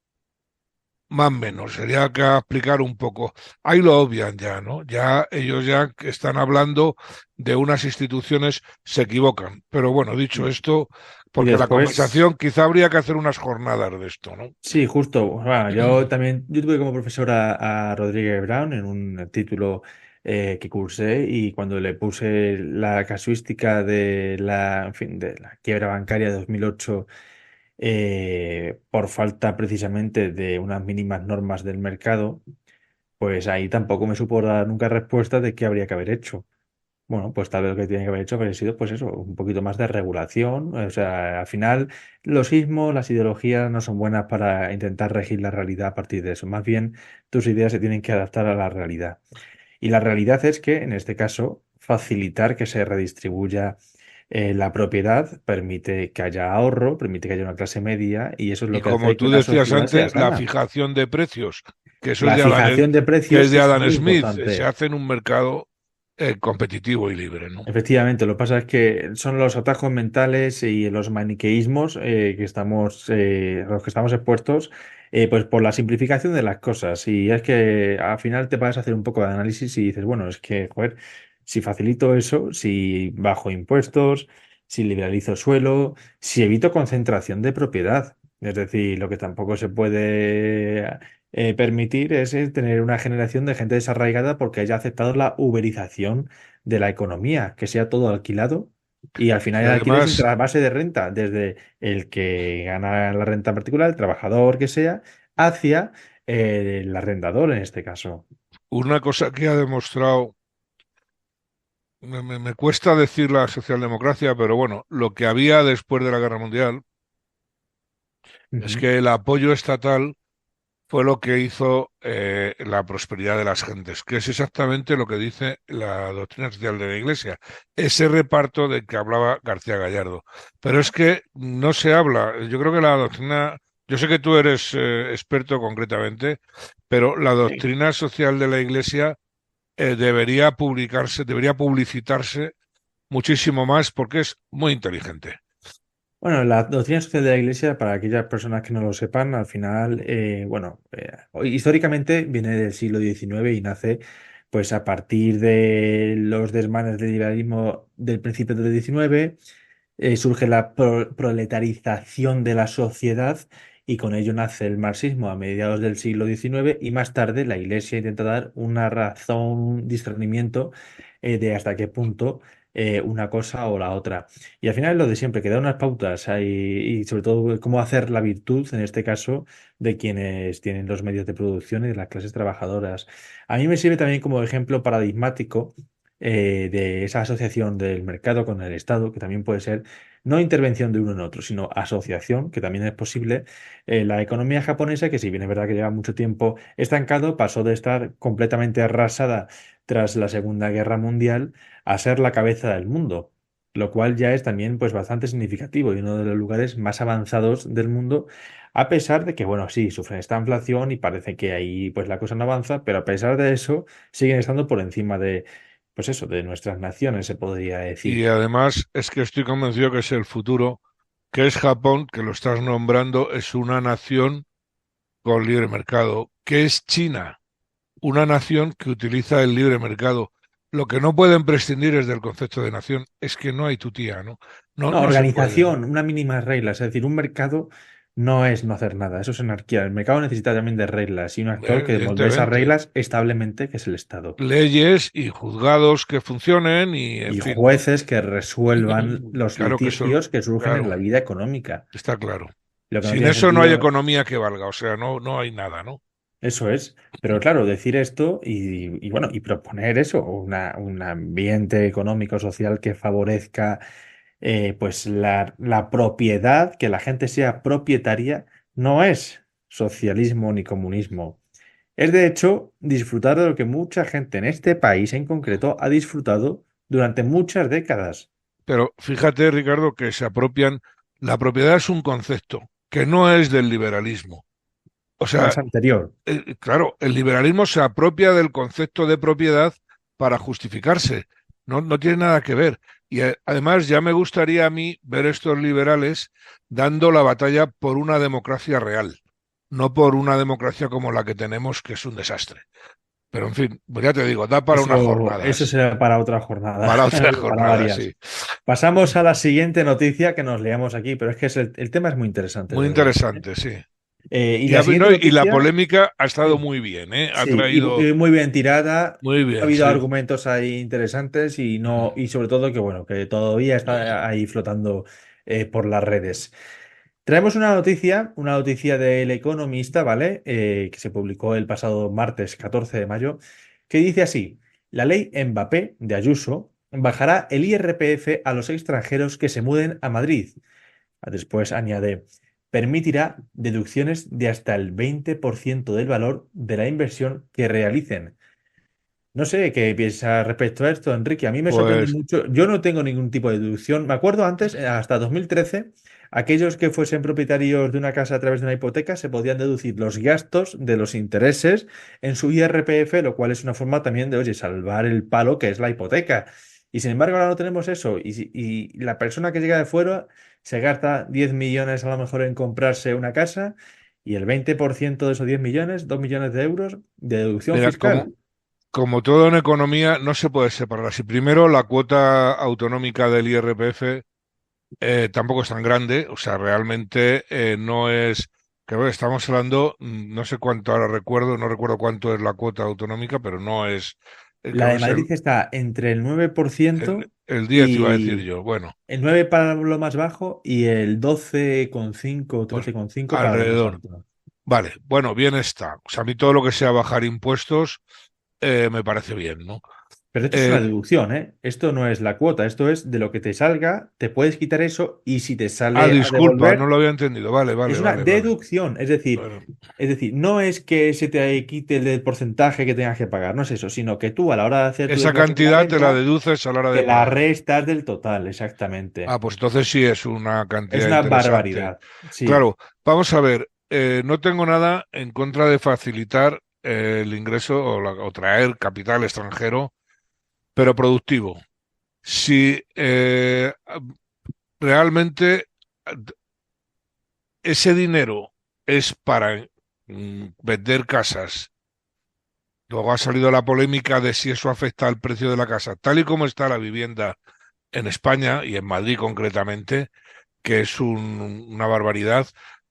Más o menos, sería que explicar un poco. Ahí lo obvian ya, ¿no? Ya ellos ya que están hablando de unas instituciones, se equivocan. Pero bueno, dicho esto, Y porque la después, conversación quizá habría que hacer unas jornadas de esto, ¿no? sí, justo. Bueno, yo también, yo tuve como profesor a Rodríguez Brown en un título que cursé, y cuando le puse la casuística de la, en fin, de la quiebra bancaria de 2008, por falta precisamente de unas mínimas normas del mercado, pues ahí tampoco me supo dar nunca respuesta de qué habría que haber hecho. Bueno, pues tal vez lo que tiene que haber hecho habría sido, pues eso, un poquito más de regulación. O sea, al final, los ismos, las ideologías no son buenas para intentar regir la realidad a partir de eso. Más bien, tus ideas se tienen que adaptar a la realidad. Y la realidad es que, en este caso, facilitar que se redistribuya la propiedad permite que haya ahorro, permite que haya una clase media, y eso es Y lo que hace como que tú una decías sociedad sea antes, la sana. fijación de precios, que eso es La de Adam, fijación de que es precios de es Adam muy Smith, se importante. hace en un mercado competitivo y libre, ¿no? Efectivamente, lo que pasa es que son los atajos mentales y los maniqueísmos a los que estamos expuestos, pues por la simplificación de las cosas. Y es que al final te vas a hacer un poco de análisis y dices, bueno, es que, joder, si facilito eso, si bajo impuestos, si liberalizo suelo, si evito concentración de propiedad. Es decir, lo que tampoco se puede permitir es tener una generación de gente desarraigada porque haya aceptado la uberización de la economía, que sea todo alquilado, y al final Y el alquiler es un además, trasvase de renta, desde el que gana la renta en particular, el trabajador que sea, hacia el arrendador en este caso. una cosa que ha demostrado me cuesta decir la socialdemocracia, pero bueno, lo que había después de la Guerra Mundial es Ujú. que el apoyo estatal fue lo que hizo la prosperidad de las gentes, que es exactamente lo que dice la doctrina social de la Iglesia, ese reparto de que hablaba García Gallardo. Pero es que no se habla, yo creo que la doctrina, yo sé que tú eres experto concretamente, pero la Sí. doctrina social de la Iglesia debería publicarse, debería publicitarse muchísimo más porque es muy inteligente. Bueno, la doctrina social de la Iglesia, para aquellas personas que no lo sepan, al final, históricamente viene del siglo XIX y nace pues a partir de los desmanes del liberalismo del principio del XIX, surge la proletarización de la sociedad y con ello nace el marxismo a mediados del siglo XIX y más tarde la Iglesia intenta dar una razón, un discernimiento de hasta qué punto una cosa o la otra. Y al final es lo de siempre, que da unas pautas y sobre todo cómo hacer la virtud, en este caso, de quienes tienen los medios de producción y de las clases trabajadoras. A mí me sirve también como ejemplo paradigmático de esa asociación del mercado con el Estado, que también puede ser no intervención de uno en otro, sino asociación, que también es posible. La economía japonesa, que si bien es verdad que lleva mucho tiempo estancado, pasó de estar completamente arrasada tras la Segunda Guerra Mundial a ser la cabeza del mundo, lo cual ya es también pues bastante significativo y uno de los lugares más avanzados del mundo, a pesar de que, bueno, sí, sufren esta inflación y parece que ahí pues la cosa no avanza, pero a pesar de eso siguen estando por encima de, pues eso, de nuestras naciones, se podría Y decir. además es que estoy convencido que es el futuro, que es Japón, que lo estás nombrando, es una nación con libre mercado, que es China, una nación que utiliza el libre mercado. Lo que no pueden prescindir es del concepto de nación, es que no hay tutía, ¿no? No, No, no se puede, ¿no? organización, unas mínimas reglas, es decir, un mercado no es no hacer nada, eso es anarquía. El mercado necesita también de reglas y un actor que molde esas Evidentemente. reglas establemente, que es el Estado. Leyes y juzgados que funcionen y, en Y fin, jueces que resuelvan los claro que eso, litigios que surgen en claro, la vida económica. está claro. Lo que no Sin tiene eso no hay sentido, economía que valga, o sea, no, no hay nada, ¿no? eso es. Pero claro, decir esto y bueno, y proponer eso, un ambiente económico, social que favorezca pues la propiedad, que la gente sea propietaria, no es socialismo ni comunismo. Es de hecho disfrutar de lo que mucha gente en este país en concreto ha disfrutado durante muchas décadas. Pero fíjate, Ricardo, que se apropian, la propiedad es un concepto que no es del liberalismo. O No, sea, es anterior. claro, el liberalismo se apropia del concepto de propiedad para justificarse. No, no tiene nada que ver. Y además ya me gustaría a mí ver estos liberales dando la batalla por una democracia real, no por una democracia como la que tenemos, que es un desastre. Pero en fin, pues ya te digo, da para unas Eso jornadas, será para otra jornada, para otra para jornada, varias. sí. Pasamos a la siguiente noticia que nos leamos aquí, pero es que el tema es muy interesante, Muy de verdad. ¿Eh? interesante, sí. Y Y, la no, siguiente y la noticia, polémica ha estado sí, muy bien, ¿eh? Ha sí, traído y muy bien tirada. muy Ha bien, habido sí. argumentos ahí interesantes y no, y sobre todo que bueno, que todavía está ahí flotando por las redes. Traemos una noticia del Economista, ¿vale? Que se publicó el pasado martes 14 de mayo, que dice así: la ley Mbappé de Ayuso bajará el IRPF a los extranjeros que se muden a Madrid. Después añade, permitirá deducciones de hasta el 20% del valor de la inversión que realicen. No sé qué piensas respecto a esto, Enrique. A mí me sorprende Pues mucho. Yo no tengo ningún tipo de deducción. Me acuerdo antes, hasta 2013, aquellos que fuesen propietarios de una casa a través de una hipoteca se podían deducir los gastos de los intereses en su IRPF, lo cual es una forma también de, oye, salvar el palo que es la hipoteca. Y sin embargo, ahora no tenemos eso. Y la persona que llega de fuera se gasta 10 millones a lo mejor en comprarse una casa y el 20% de esos 10 millones, 2 millones de euros de deducción mira, fiscal. como todo en economía, no se puede separar así. Primero, la cuota autonómica del IRPF tampoco es tan grande, o sea, realmente no es, que bueno, estamos hablando, no sé cuánto ahora recuerdo, no recuerdo cuánto es la cuota autonómica, pero no es, que La no de es Madrid está entre el 9% el 10 iba a decir y yo. Bueno, el 9 para lo más bajo y el 12,5 o pues 13,5 para lo más alrededor. alto. Vale, bueno, bien está. O sea, a mí todo lo que sea bajar impuestos me parece bien, ¿no? Pero esto es una Eh, deducción, ¿eh? Esto no es la cuota, esto es de lo que te salga, te puedes quitar eso y si te sale a disculpa, no devolver, lo había entendido. Vale, es vale, una vale, vale. deducción. Bueno, Es decir, no es que se te quite el porcentaje que tengas que pagar, no es eso, sino que tú a la hora de hacer tu esa declaración de la cantidad te la renta, deduces a la hora te de la pagar. restas del total, exactamente. Pues entonces sí es una Es cantidad una interesante. barbaridad. Sí, Claro, vamos a ver, no tengo nada en contra de facilitar el ingreso o traer capital extranjero, pero productivo. Si realmente ese dinero es para vender casas, luego ha salido la polémica de si eso afecta al precio de la casa, tal y como está la vivienda en España y en Madrid concretamente, que es una barbaridad,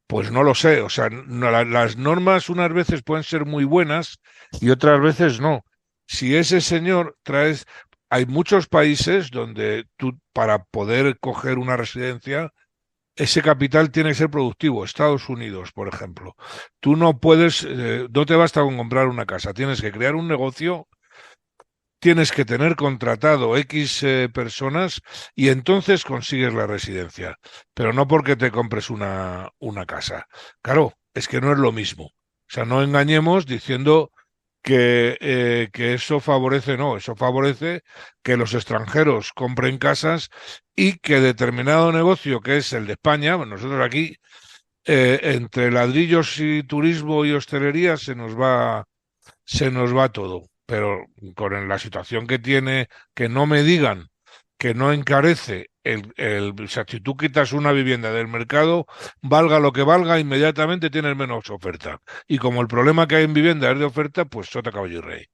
pues no lo sé. O sea, las normas unas veces pueden ser muy buenas y otras veces no. Si ese señor traes, hay muchos países donde tú, para poder coger una residencia, ese capital tiene que ser productivo. Estados Unidos, por ejemplo. Tú no puedes, no te basta con comprar una casa, tienes que crear un negocio, tienes que tener contratado X personas y entonces consigues la residencia, pero no porque te compres una casa. Claro, es que no es lo mismo. O sea, no engañemos diciendo que eso favorece, no, eso favorece que los extranjeros compren casas y que determinado negocio, que es el de España, bueno, nosotros aquí, entre ladrillos y turismo y hostelería se nos va todo. Pero con la situación que tiene, que no me digan que no encarece o sea, si tú quitas una vivienda del mercado, valga lo que valga, inmediatamente tienes menos oferta. Y como el problema que hay en vivienda es de oferta, pues sota caballo y rey.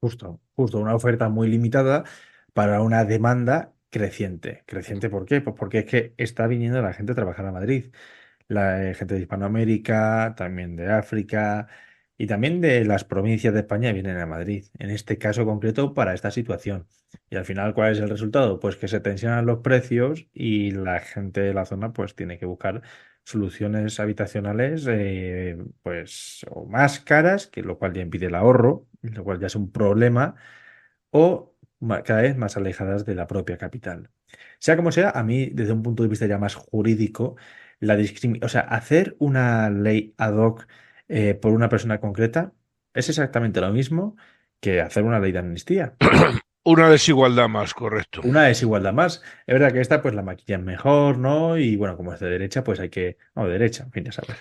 justo, una oferta muy limitada para una demanda creciente. ¿Creciente por qué? Pues porque es que está viniendo la gente a trabajar a Madrid. La gente de Hispanoamérica, también de África y también de las provincias de España vienen a Madrid, en este caso concreto para esta situación. Y al final, ¿cuál es el resultado? Pues que se tensionan los precios y la gente de la zona pues tiene que buscar soluciones habitacionales pues o más caras, que lo cual ya impide el ahorro, lo cual ya es un problema, o cada vez más alejadas de la propia capital. Sea como sea, a mí, desde un punto de vista ya más jurídico, o sea, hacer una ley ad hoc por una persona concreta es exactamente lo mismo que hacer una ley de amnistía. Una desigualdad más, correcto. Una desigualdad más. Es verdad que esta, pues la maquillan mejor, ¿no? Y bueno, como es de derecha, pues hay que. No, de derecha, en fin, ya sabes.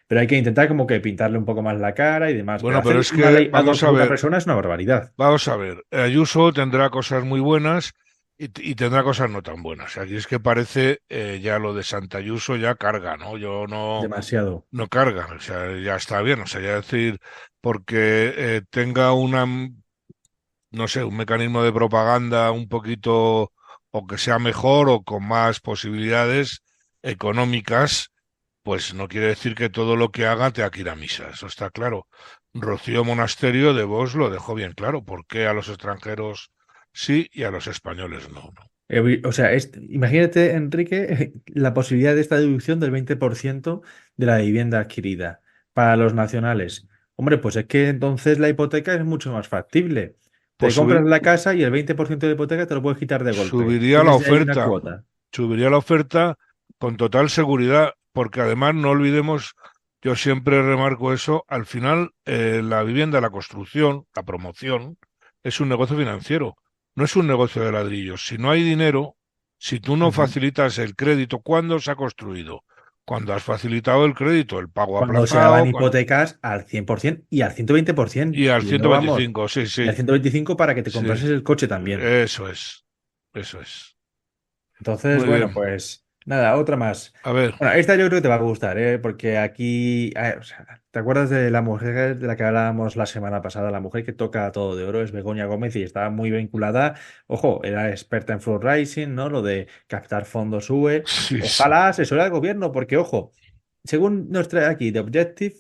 Pero hay que intentar como que pintarle un poco más la cara y demás. Pero Bueno, pero hacer es una que ley ad hoc por una persona es una barbaridad. vamos a ver, Ayuso tendrá cosas muy buenas y tendrá cosas no tan buenas. Aquí es que parece ya lo de Santa Ayuso ya carga, ¿no? Yo no, Demasiado. no carga, o sea, ya está bien, o sea, ya decir, porque tenga no sé, un mecanismo de propaganda un poquito, o que sea mejor o con más posibilidades económicas, pues no quiere decir que todo lo que haga tenga que ir a misa, eso está claro. Rocío Monasterio de Vos lo dejó bien claro, ¿por qué a los extranjeros sí y a los españoles no? ¿No? O sea, imagínate, Enrique, la posibilidad de esta deducción del 20% de la vivienda adquirida para los nacionales. Hombre, pues es que entonces la hipoteca es mucho más factible. Te Pues compras la casa y el 20% de hipoteca te lo puedes quitar de golpe. subiría la Tienes ya ahí una oferta, cuota. subiría la oferta con total seguridad, porque además no olvidemos, yo siempre remarco eso, al final la vivienda, la construcción, la promoción, es un negocio financiero, no es un negocio de ladrillos. Si no hay dinero, si tú no Ujú. facilitas el crédito, ¿cuándo se ha construido? Cuando has facilitado el crédito, el pago Cuando se daban aplazado, hipotecas al 100% y al 120%. y al Y no vamos. 125, sí, Y al sí, 125 para que te sí, comprases el coche también. eso es, eso es. Entonces, Muy bueno, bien, pues nada, otra más. a ver, Bueno, esta yo creo que te va a gustar, ¿eh? Porque aquí, o sea, ¿te acuerdas de la mujer de la que hablábamos la semana pasada? La mujer que toca todo de oro es Begoña Gómez y está muy vinculada. Ojo, era experta en floor rising, ¿no? Lo de captar fondos UE. sí, sí. Ojalá asesore al gobierno, porque, ojo, según nos trae aquí The Objective,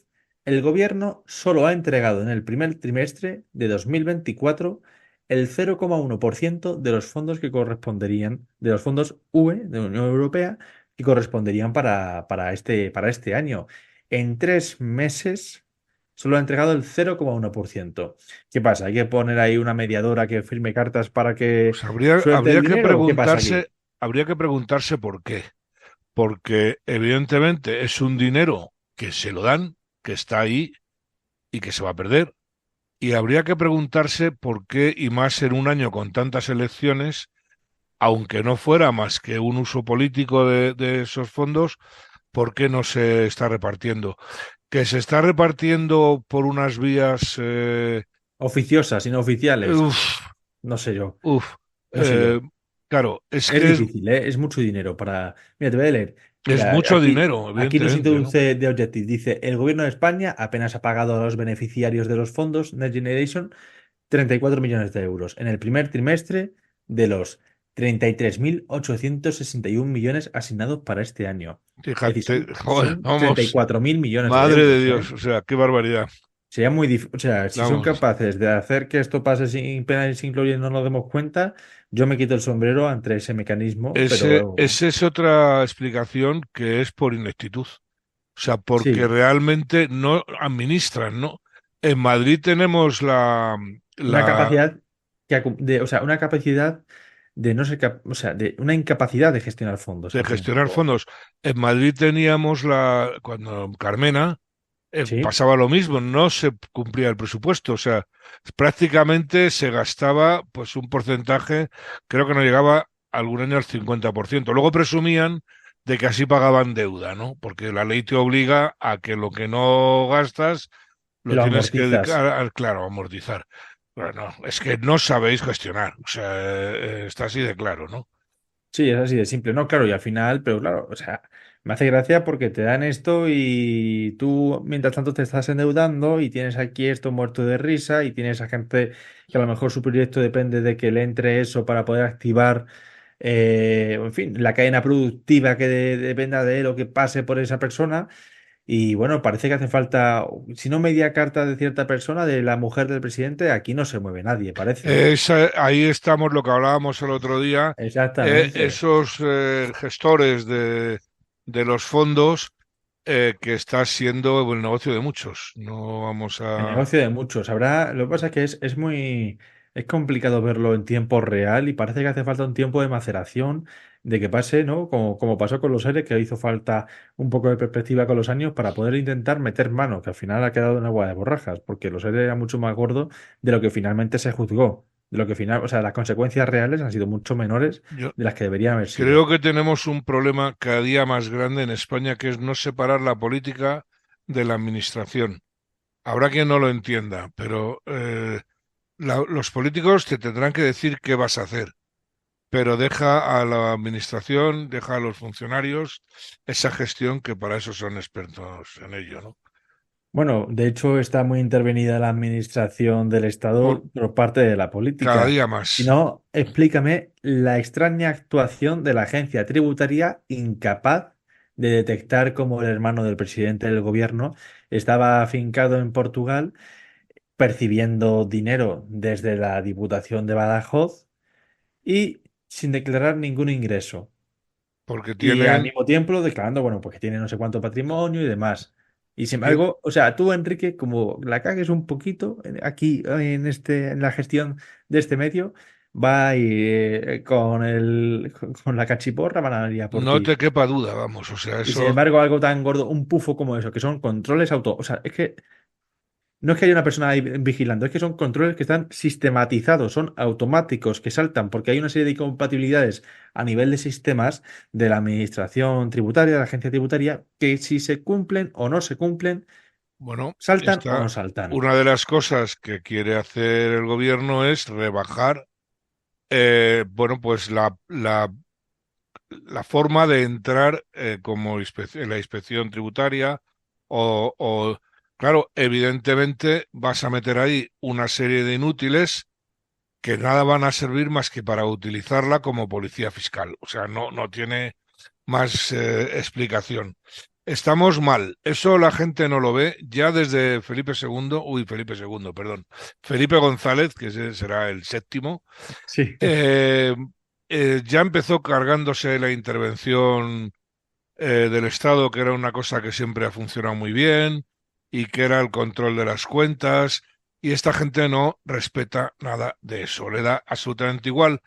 el gobierno solo ha entregado en el primer trimestre de 2024 el 0,1% de los fondos que corresponderían, de los fondos UE, de la Unión Europea, que corresponderían para este año. En 3 meses, solo ha entregado el 0,1%. ¿Qué pasa? ¿Hay que poner ahí una mediadora que firme cartas para que Pues habría, suelte el habría que dinero? ¿O qué pasa aquí? preguntarse, habría que preguntarse por qué. Porque evidentemente es un dinero que se lo dan, que está ahí y que se va a perder. Y habría que preguntarse por qué, y más en un año con tantas elecciones, aunque no fuera más que un uso político de esos fondos, ¿por qué no se está repartiendo? Que se está repartiendo por unas vías, Oficiosas, inoficiales. uf, No sé yo. uf, No sé eh, yo. claro, es Es que difícil, ¿eh? Es mucho dinero para... Mira, te voy a leer. es Mira, mucho aquí, dinero, aquí nos evidentemente, ¿no? introduce The Objective. Dice, el gobierno de España apenas ha pagado a los beneficiarios de los fondos Next Generation 34 millones de euros en el primer trimestre de los 33.861 millones asignados para este año. Es decir, Fíjate, joder, son vamos, 34.000 millones de madre de euros, ¿eh? Dios, o sea, qué barbaridad. Sería muy difícil, o sea, si son Vamos, capaces de hacer que esto pase sin pena y sin gloria y no nos demos cuenta, yo me quito el sombrero ante ese mecanismo, pero esa es otra explicación que es por ineptitud. O sea, porque sí, realmente no administran, ¿no? En Madrid tenemos una la capacidad o sea, una capacidad de no ser o sea, de una incapacidad de gestionar fondos, de al fin y al gestionar cabo. fondos. En Madrid teníamos cuando Carmena Sí, pasaba lo mismo, no se cumplía el presupuesto, o sea, prácticamente se gastaba pues un porcentaje, creo que no llegaba algún año al 50%. Luego presumían de que así pagaban deuda, ¿no? Porque la ley te obliga a que lo que no gastas lo lo tienes que dedicar amortizas. claro, a amortizar. Bueno, es que no sabéis gestionar, o sea, está así de claro, ¿no? Sí, es así de simple. No, claro, y al final, pero claro, o sea, me hace gracia porque te dan esto y tú, mientras tanto, te estás endeudando y tienes aquí esto muerto de risa y tienes a gente que a lo mejor su proyecto depende de que le entre eso para poder activar, en fin, la cadena productiva que dependa de él o que pase por esa persona. Y bueno, parece que hace falta, si no media carta de cierta persona, de la mujer del presidente, aquí no se mueve nadie, parece. Ahí estamos lo que hablábamos el otro día, Exactamente. esos gestores de los fondos que está siendo el negocio de muchos. No vamos El a... negocio de muchos. Habrá, lo que pasa es que es muy, es complicado verlo en tiempo real y parece que hace falta un tiempo de maceración de que pase, ¿no? Como pasó con los seres, que hizo falta un poco de perspectiva con los años para poder intentar meter mano, que al final ha quedado en agua de borrajas, porque los seres era mucho más gordo de lo que finalmente se juzgó. De lo que final, o sea, las consecuencias reales han sido mucho menores Yo de las que deberían haber creo sido. que tenemos un problema cada día más grande en España, que es no separar la política de la administración. Habrá quien no lo entienda, pero los políticos te tendrán que decir qué vas a hacer, pero deja a la administración, deja a los funcionarios esa gestión que para eso son expertos en ello, ¿no? Bueno, de hecho está muy intervenida la administración del Por Estado por parte de la cada política. día Si más. no, explícame la extraña actuación de la agencia tributaria incapaz de detectar cómo el hermano del presidente del gobierno estaba afincado en Portugal percibiendo dinero desde la Diputación de Badajoz y sin declarar ningún ingreso. Porque Y al tienen, mismo tiempo declarando, bueno, pues que tiene no sé cuánto patrimonio y demás. Y sin tien- embargo, o sea, tú, Enrique, como la cagues un poquito aquí en la gestión de este medio, va y con la cachiporra van a ir a por no ti. te quepa duda, vamos, o sea, Y sin eso, embargo, algo tan gordo, un pufo como eso, que son controles auto. O sea, es que no es que haya una persona ahí vigilando, es que son controles que están sistematizados, son automáticos, que saltan, porque hay una serie de incompatibilidades a nivel de sistemas de la administración tributaria, de la agencia tributaria, que si se cumplen o no se cumplen, bueno, saltan o está, no saltan. una de las cosas que quiere hacer el gobierno es rebajar, bueno, pues la forma de entrar como en la inspección tributaria claro, evidentemente vas a meter ahí una serie de inútiles que nada van a servir más que para utilizarla como policía fiscal. O sea, no tiene más explicación. Estamos mal. Eso la gente no lo ve ya desde Felipe segundo, perdón, Felipe González, que ese será el séptimo, Sí. eh, ya empezó cargándose la intervención del Estado, que era una cosa que siempre ha funcionado muy bien, y que era el control de las cuentas, y esta gente no respeta nada de eso, le da absolutamente igual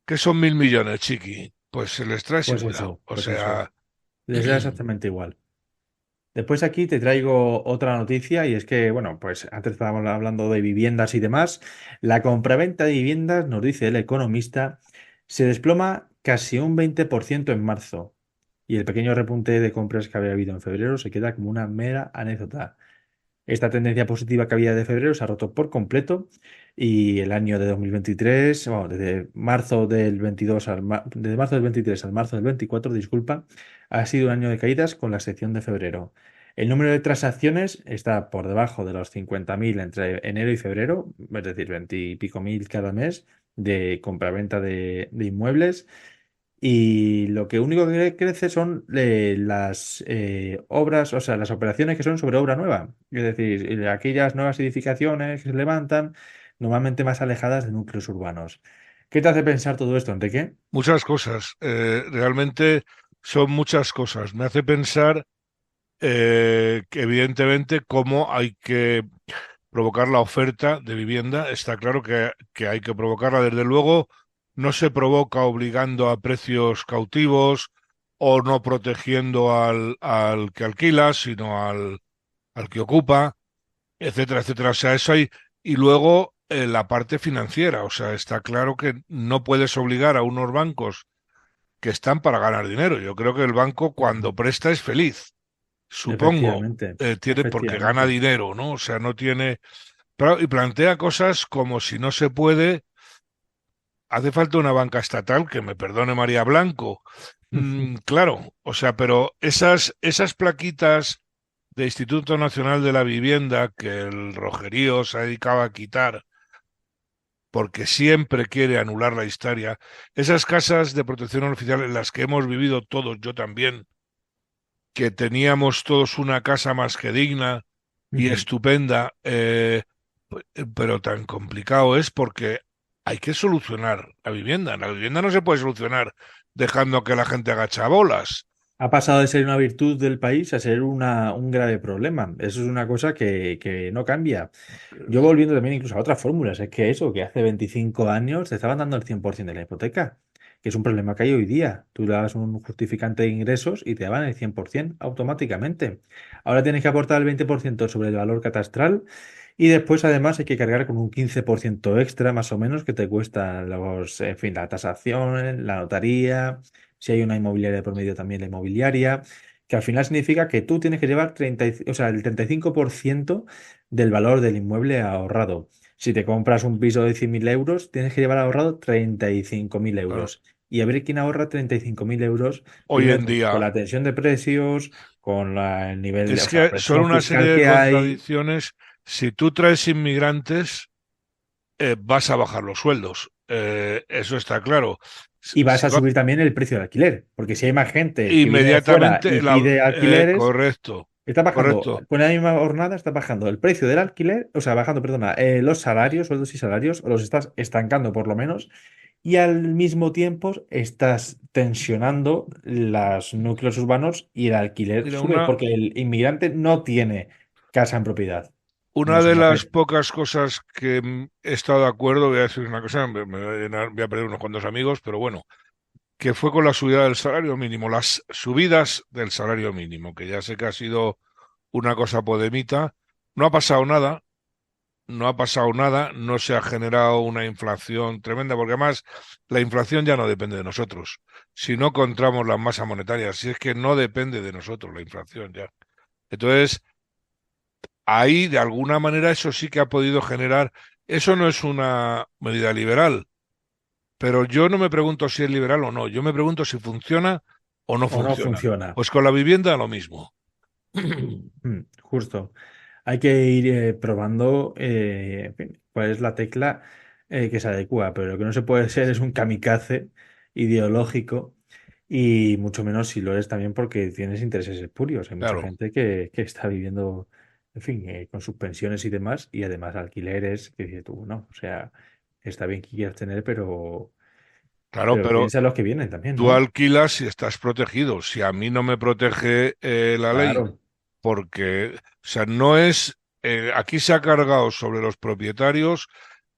que son 1.000 millones, chiqui, pues se les trae sin Pues cuidado. eso, O pues eso. sea, Les da exactamente igual. Después aquí te traigo otra noticia y es que, bueno, pues antes estábamos hablando de viviendas y demás. La compraventa de viviendas, nos dice el economista, se desploma casi un 20% en marzo y el pequeño repunte de compras que había habido en febrero se queda como una mera anécdota. Esta tendencia positiva que había de febrero se ha roto por completo y el año de 2023, bueno, desde marzo del 22 desde marzo del 23 al marzo del 24, disculpa, ha sido un año de caídas con la excepción de febrero. El número de transacciones está por debajo de los 50.000 entre enero y febrero, es decir, 20 y pico mil cada mes de compraventa de inmuebles. Y lo que único que crece son las obras, o sea, las operaciones que son sobre obra nueva. Es decir, aquellas nuevas edificaciones que se levantan, normalmente más alejadas de núcleos urbanos. ¿Qué te hace pensar todo esto, Enrique? muchas cosas, realmente son muchas cosas. Me hace pensar que evidentemente cómo hay que provocar la oferta de vivienda. Está claro que hay que provocarla. Desde luego, no se provoca obligando a precios cautivos o no protegiendo al que alquila, sino al que ocupa, etcétera, etcétera. O sea, eso hay. Y luego la parte financiera. O sea, está claro que no puedes obligar a unos bancos que están para ganar dinero. Yo creo que el banco Ujú. cuando presta es feliz, supongo, Efectivamente, tiene porque gana efectivamente. dinero, ¿no? O sea, no tiene. Y plantea cosas como si no se puede, hace falta una banca estatal, que me perdone María Blanco. Claro, o sea, pero esas plaquitas de Instituto Nacional de la Vivienda que el Rogerío se ha dedicado a quitar porque siempre quiere anular la historia, esas casas de protección oficial en las que hemos vivido todos, yo también, que teníamos todos una casa más que digna y Ujú. estupenda, pero tan complicado es porque hay que solucionar la vivienda. La vivienda no se puede solucionar dejando que la gente haga chabolas. Ha pasado de ser una virtud del país a ser un grave problema. Eso es una cosa que no cambia. Yo volviendo también incluso a otras fórmulas, es que eso, que hace 25 años te estaban dando el 100% de la hipoteca, que es un problema que hay hoy día. Tú le das un justificante de ingresos y te daban el 100% automáticamente. Ahora tienes que aportar el 20% sobre el valor catastral y después además hay que cargar con un 15% extra más o menos que te cuesta en fin, la tasación, la notaría, si hay una inmobiliaria de por medio también la inmobiliaria, que al final significa que tú tienes que llevar o sea, el 35% del valor del inmueble ahorrado. Si te compras un piso de 100.000 euros, tienes que llevar ahorrado 35.000 Claro, euros. Y a ver quién ahorra 35.000 euros, hoy primero en con día la tensión de precios, con el nivel de, o es sea, que son presión una serie fiscal de que hay. contradicciones. Si tú traes inmigrantes, vas a bajar los sueldos. Eso está claro. Y vas Si a va, subir también el precio del alquiler, porque si hay más gente que viene de fuera y inmediatamente, pide alquileres, correcto, está bajando, correcto. con la misma jornada está bajando el precio del alquiler, o sea, bajando, perdona, los salarios, sueldos y salarios, o los estás estancando por lo menos, y al mismo tiempo estás tensionando los núcleos urbanos y el alquiler Mira, sube, porque el inmigrante no tiene casa en propiedad. No una es de una las pena. pocas cosas que he estado de acuerdo, voy a decir una cosa, voy a perder unos cuantos amigos, pero bueno, que fue con la subida del salario mínimo, las subidas del salario mínimo, que ya sé que ha sido una cosa podemita. No ha pasado nada, no ha pasado nada, no se ha generado una inflación tremenda, porque además la inflación ya no depende de nosotros. Si no encontramos la masa monetaria, si es que no depende de nosotros la inflación ya. Entonces, ahí de alguna manera eso sí que ha podido generar, eso no es una medida liberal, pero yo no me pregunto si es liberal o no, yo me pregunto si funciona o no O no funciona. funciona. Pues con la vivienda lo mismo. Justo. Hay que ir probando en fin, cuál es la tecla que se adecua, pero lo que no se puede ser es un kamikaze ideológico y mucho menos si lo eres también porque tienes intereses espurios. Hay mucha Claro, gente que está viviendo, en fin, con sus pensiones y demás, y además alquileres, que dices tú, no, o sea, está bien que quieras tener, claro, pero pero piensa en los que vienen también, tú ¿no? alquilas si estás protegido. Si a mí no me protege la ley Claro, porque, o sea, no es, aquí se ha cargado sobre los propietarios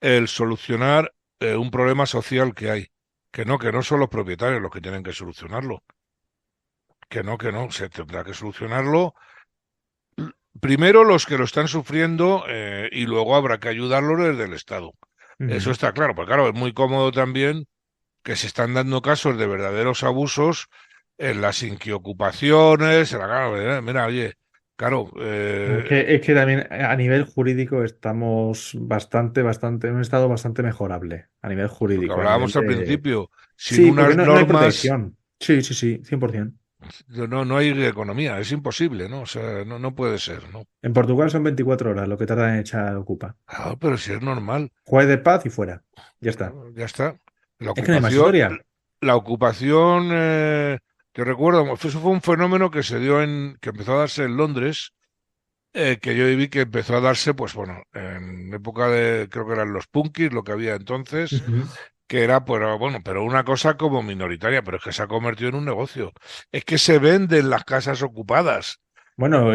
el solucionar un problema social que hay. Que no son los propietarios los que tienen que solucionarlo. Que no, se tendrá que solucionarlo primero los que lo están sufriendo y luego habrá que ayudarlos desde el Estado. Eso Ujú. está claro, porque claro, es muy cómodo también que se están dando casos de verdaderos abusos en las inquiocupaciones, claro, mira, oye, claro, Es que también a nivel jurídico estamos en un estado bastante mejorable. A nivel lo que jurídico, a nivel hablábamos al de... principio, sin Sí, porque unas no hay normas, protección. Sí, sí, sí, 100%. no hay economía, es imposible, ¿no? O sea, no puede ser, ¿no? En Portugal son 24 horas lo que tarda en echar Ocupa. Claro, pero si es normal. Juez de paz y fuera. Ya está. Claro, ya está. Es que no hay más historia. La ocupación, yo recuerdo, eso fue un fenómeno que se dio que empezó a darse en Londres, que yo vi que empezó a darse, pues bueno, en época de, creo que eran los punkis, lo que había entonces, Ujú. que era, pues bueno, pero una cosa como minoritaria, pero es que se ha convertido en un negocio. Es que se venden las casas ocupadas. Bueno,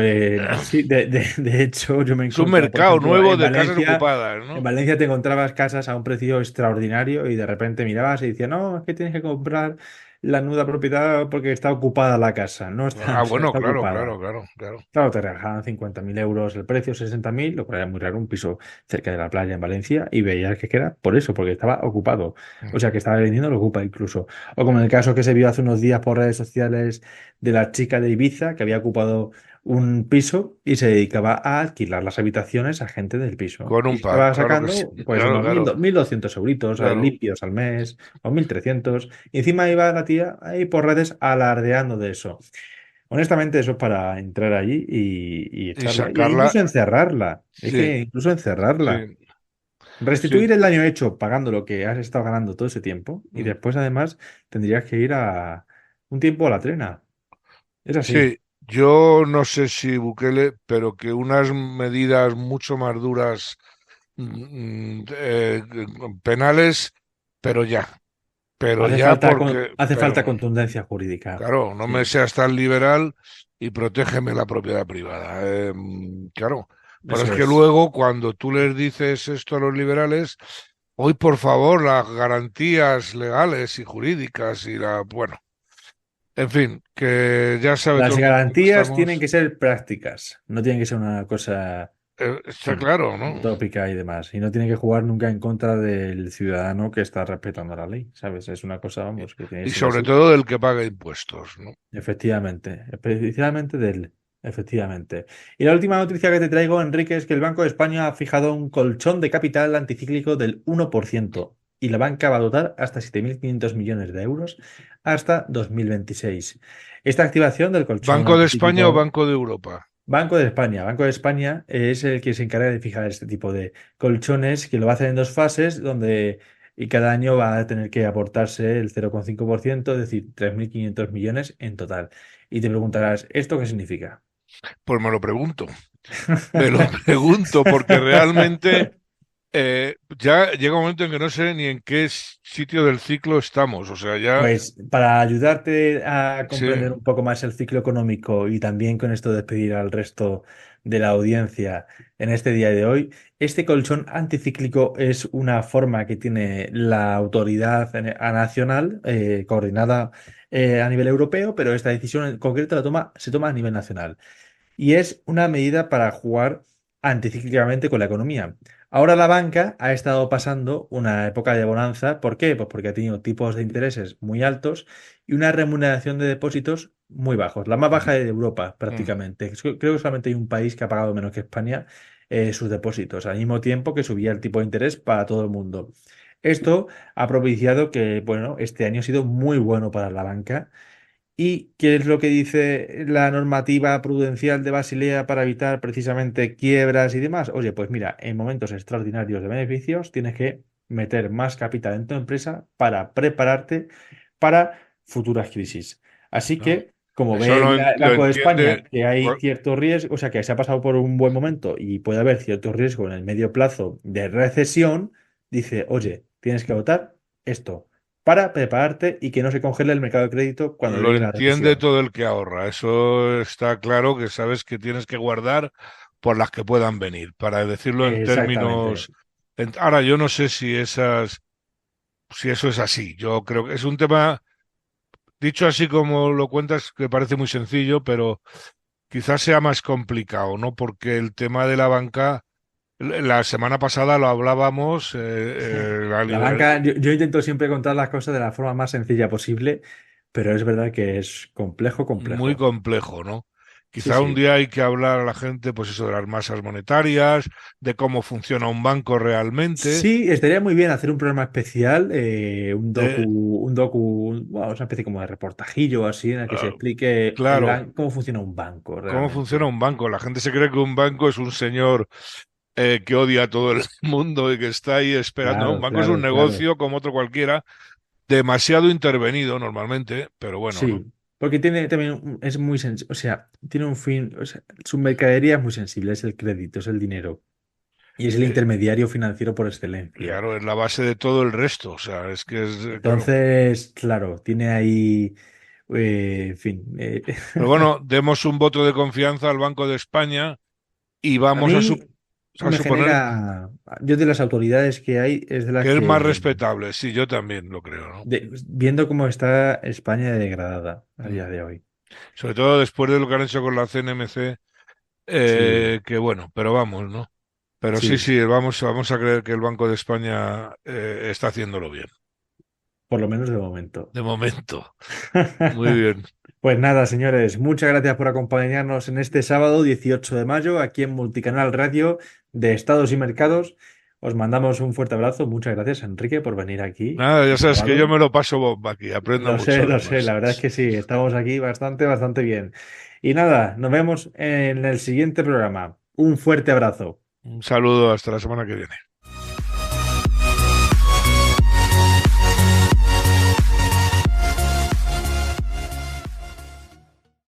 sí, de hecho yo me he Es un encontrado, por mercado ejemplo, nuevo de casas ocupadas, En ¿no? Valencia te encontrabas casas a un precio extraordinario y de repente mirabas y decías, no, es que tienes que comprar la nuda propiedad porque está ocupada la casa. No está, Ah, no bueno, está claro, ocupada. claro, claro, claro. Claro, te rebajaban 50.000 euros el precio, 60.000, lo cual era muy raro, un piso cerca de la playa en Valencia, y veías que era por eso, porque estaba ocupado. O sea, que estaba vendiendo, lo ocupa incluso. O como en el caso que se vio hace unos días por redes sociales de la chica de Ibiza, que había ocupado un piso y se dedicaba a alquilar las habitaciones a gente del piso. Con Y un par, estaba claro que sí. sacando, pues, Claro, unos claro, 1.200 euritos claro. limpios al mes, o 1.300. Y encima iba la tía ahí por redes alardeando de eso. Honestamente, eso es para entrar allí y Y echarla. Y sacarla, incluso encerrarla. Es sí, que incluso encerrarla. sí, sí, Restituir el daño hecho pagando lo que has estado ganando todo ese tiempo. Y mm, después, además, tendrías que ir a un tiempo a la trena. Es así. sí. Yo no sé si Bukele, pero que unas medidas mucho más duras, penales, pero pero ya porque, Hace pero falta contundencia jurídica. claro, no me Sí, seas tan liberal y protégeme la propiedad privada. Claro, pero es eso que es. luego cuando tú les dices esto a los liberales, hoy por favor las garantías legales y jurídicas y bueno, en fin, que ya sabe todo Las el mundo cómo garantías tienen estamos. que ser prácticas. No tienen que ser una cosa Está claro, ¿no? utópica y demás. Y no tiene que jugar nunca en contra del ciudadano que está respetando la ley, ¿sabes? Es una cosa, vamos, que tiene que Y ser sobre así. todo del que paga impuestos, ¿no? Efectivamente, especialmente de él. Efectivamente. Y la última noticia que te traigo, Enrique, es que el Banco de España ha fijado un colchón de capital anticíclico del 1% y la banca va a dotar hasta 7.500 millones de euros hasta 2026. Esta activación del colchón ¿Banco de España o anticíclico Banco de Europa? Banco de España es el que se encarga de fijar este tipo de colchones, que lo va a hacer en dos fases, donde y cada año va a tener que aportarse el 0,5%, es decir, 3.500 millones en total. Y te preguntarás, ¿esto qué significa? Pues me lo pregunto. Me lo pregunto porque realmente ya llega un momento en que no sé ni en qué sitio del ciclo estamos. O sea, ya, Pues para ayudarte a sí, comprender un poco más el ciclo económico y también con esto despedir al resto de la audiencia en este día de hoy, este colchón anticíclico es una forma que tiene la autoridad nacional coordinada a nivel europeo, pero esta decisión en concreto se toma a nivel nacional y es una medida para jugar anticíclicamente con la economía. Ahora la banca ha estado pasando una época de bonanza. ¿Por qué? Pues porque ha tenido tipos de intereses muy altos y una remuneración de depósitos muy bajos, la más baja de Europa mm, prácticamente. Creo que solamente hay un país que ha pagado menos que España sus depósitos, al mismo tiempo que subía el tipo de interés para todo el mundo. Esto ha propiciado que, bueno, este año ha sido muy bueno para la banca. ¿Y qué es lo que dice la normativa prudencial de Basilea para evitar precisamente quiebras y demás? Oye, pues mira, en momentos extraordinarios de beneficios tienes que meter más capital en tu empresa para prepararte para futuras crisis. Así no. que, como Eso ve ya el lo Banco de entiende. España que hay cierto riesgo, o sea, que se ha pasado por un buen momento y puede haber cierto riesgo en el medio plazo de recesión, dice, oye, tienes que votar esto. para prepararte y que no se congele el mercado de crédito cuando Lo llegue la entiende recesión. todo el que ahorra. Eso está claro, que sabes que tienes que guardar por las que puedan venir, para decirlo en Exactamente. términos. Ahora, yo no sé si eso es así. Yo creo que es un tema, dicho así como lo cuentas, que parece muy sencillo, pero quizás sea más complicado, ¿no? Porque el tema de la banca, la semana pasada lo hablábamos, La banca, yo intento siempre contar las cosas de la forma más sencilla posible, pero es verdad que es complejo, muy complejo. complejo, ¿no? Sí, Quizá un sí. día hay que hablar a la gente, pues eso, de las masas monetarias, de cómo funciona un banco realmente, Sí, estaría muy bien hacer un programa especial, de, bueno, una especie como de reportajillo así, en el que se ah, explique claro, cómo funciona un banco cómo funciona realmente. un banco. La gente se cree que un banco es un señor que odia a todo el mundo y que está ahí esperando. No, un Claro, banco es un claro, claro. negocio como otro cualquiera, demasiado intervenido normalmente, pero bueno, ¿no? Sí, porque tiene también, es muy sensible, o sea, tiene un fin, o sea, su mercadería es muy sensible, es el crédito, es el dinero, y es el Eh, intermediario financiero por excelencia. claro, es la base de todo el resto. O sea, es que es, claro. Entonces, claro, tiene ahí, en fin. Pero bueno, demos un voto de confianza al Banco de España y A vamos mí a me suponer genera, yo de las autoridades que hay, es de las que es más que, respetable. Sí, yo también lo creo, ¿no? viendo cómo está España degradada a Mm. día de hoy. Sobre todo después de lo que han hecho con la CNMC, Sí, que bueno, pero vamos, ¿no? Pero sí, sí, sí, vamos a creer que el Banco de España está haciéndolo bien. por lo menos de momento. De momento. Muy bien. Pues nada, señores, muchas gracias por acompañarnos en este sábado 18 de mayo aquí en Multicanal Radio de Estados y Mercados. Os mandamos un fuerte abrazo. Muchas gracias, Enrique, por venir aquí Nada, ya un sabes que yo sábado. me lo paso bomba aquí, aprendo mucho Lo sé, la además. verdad es que sí, estamos aquí bastante, bastante bien. Y nada, nos vemos en el siguiente programa. Un fuerte abrazo. Un saludo, hasta la semana que viene.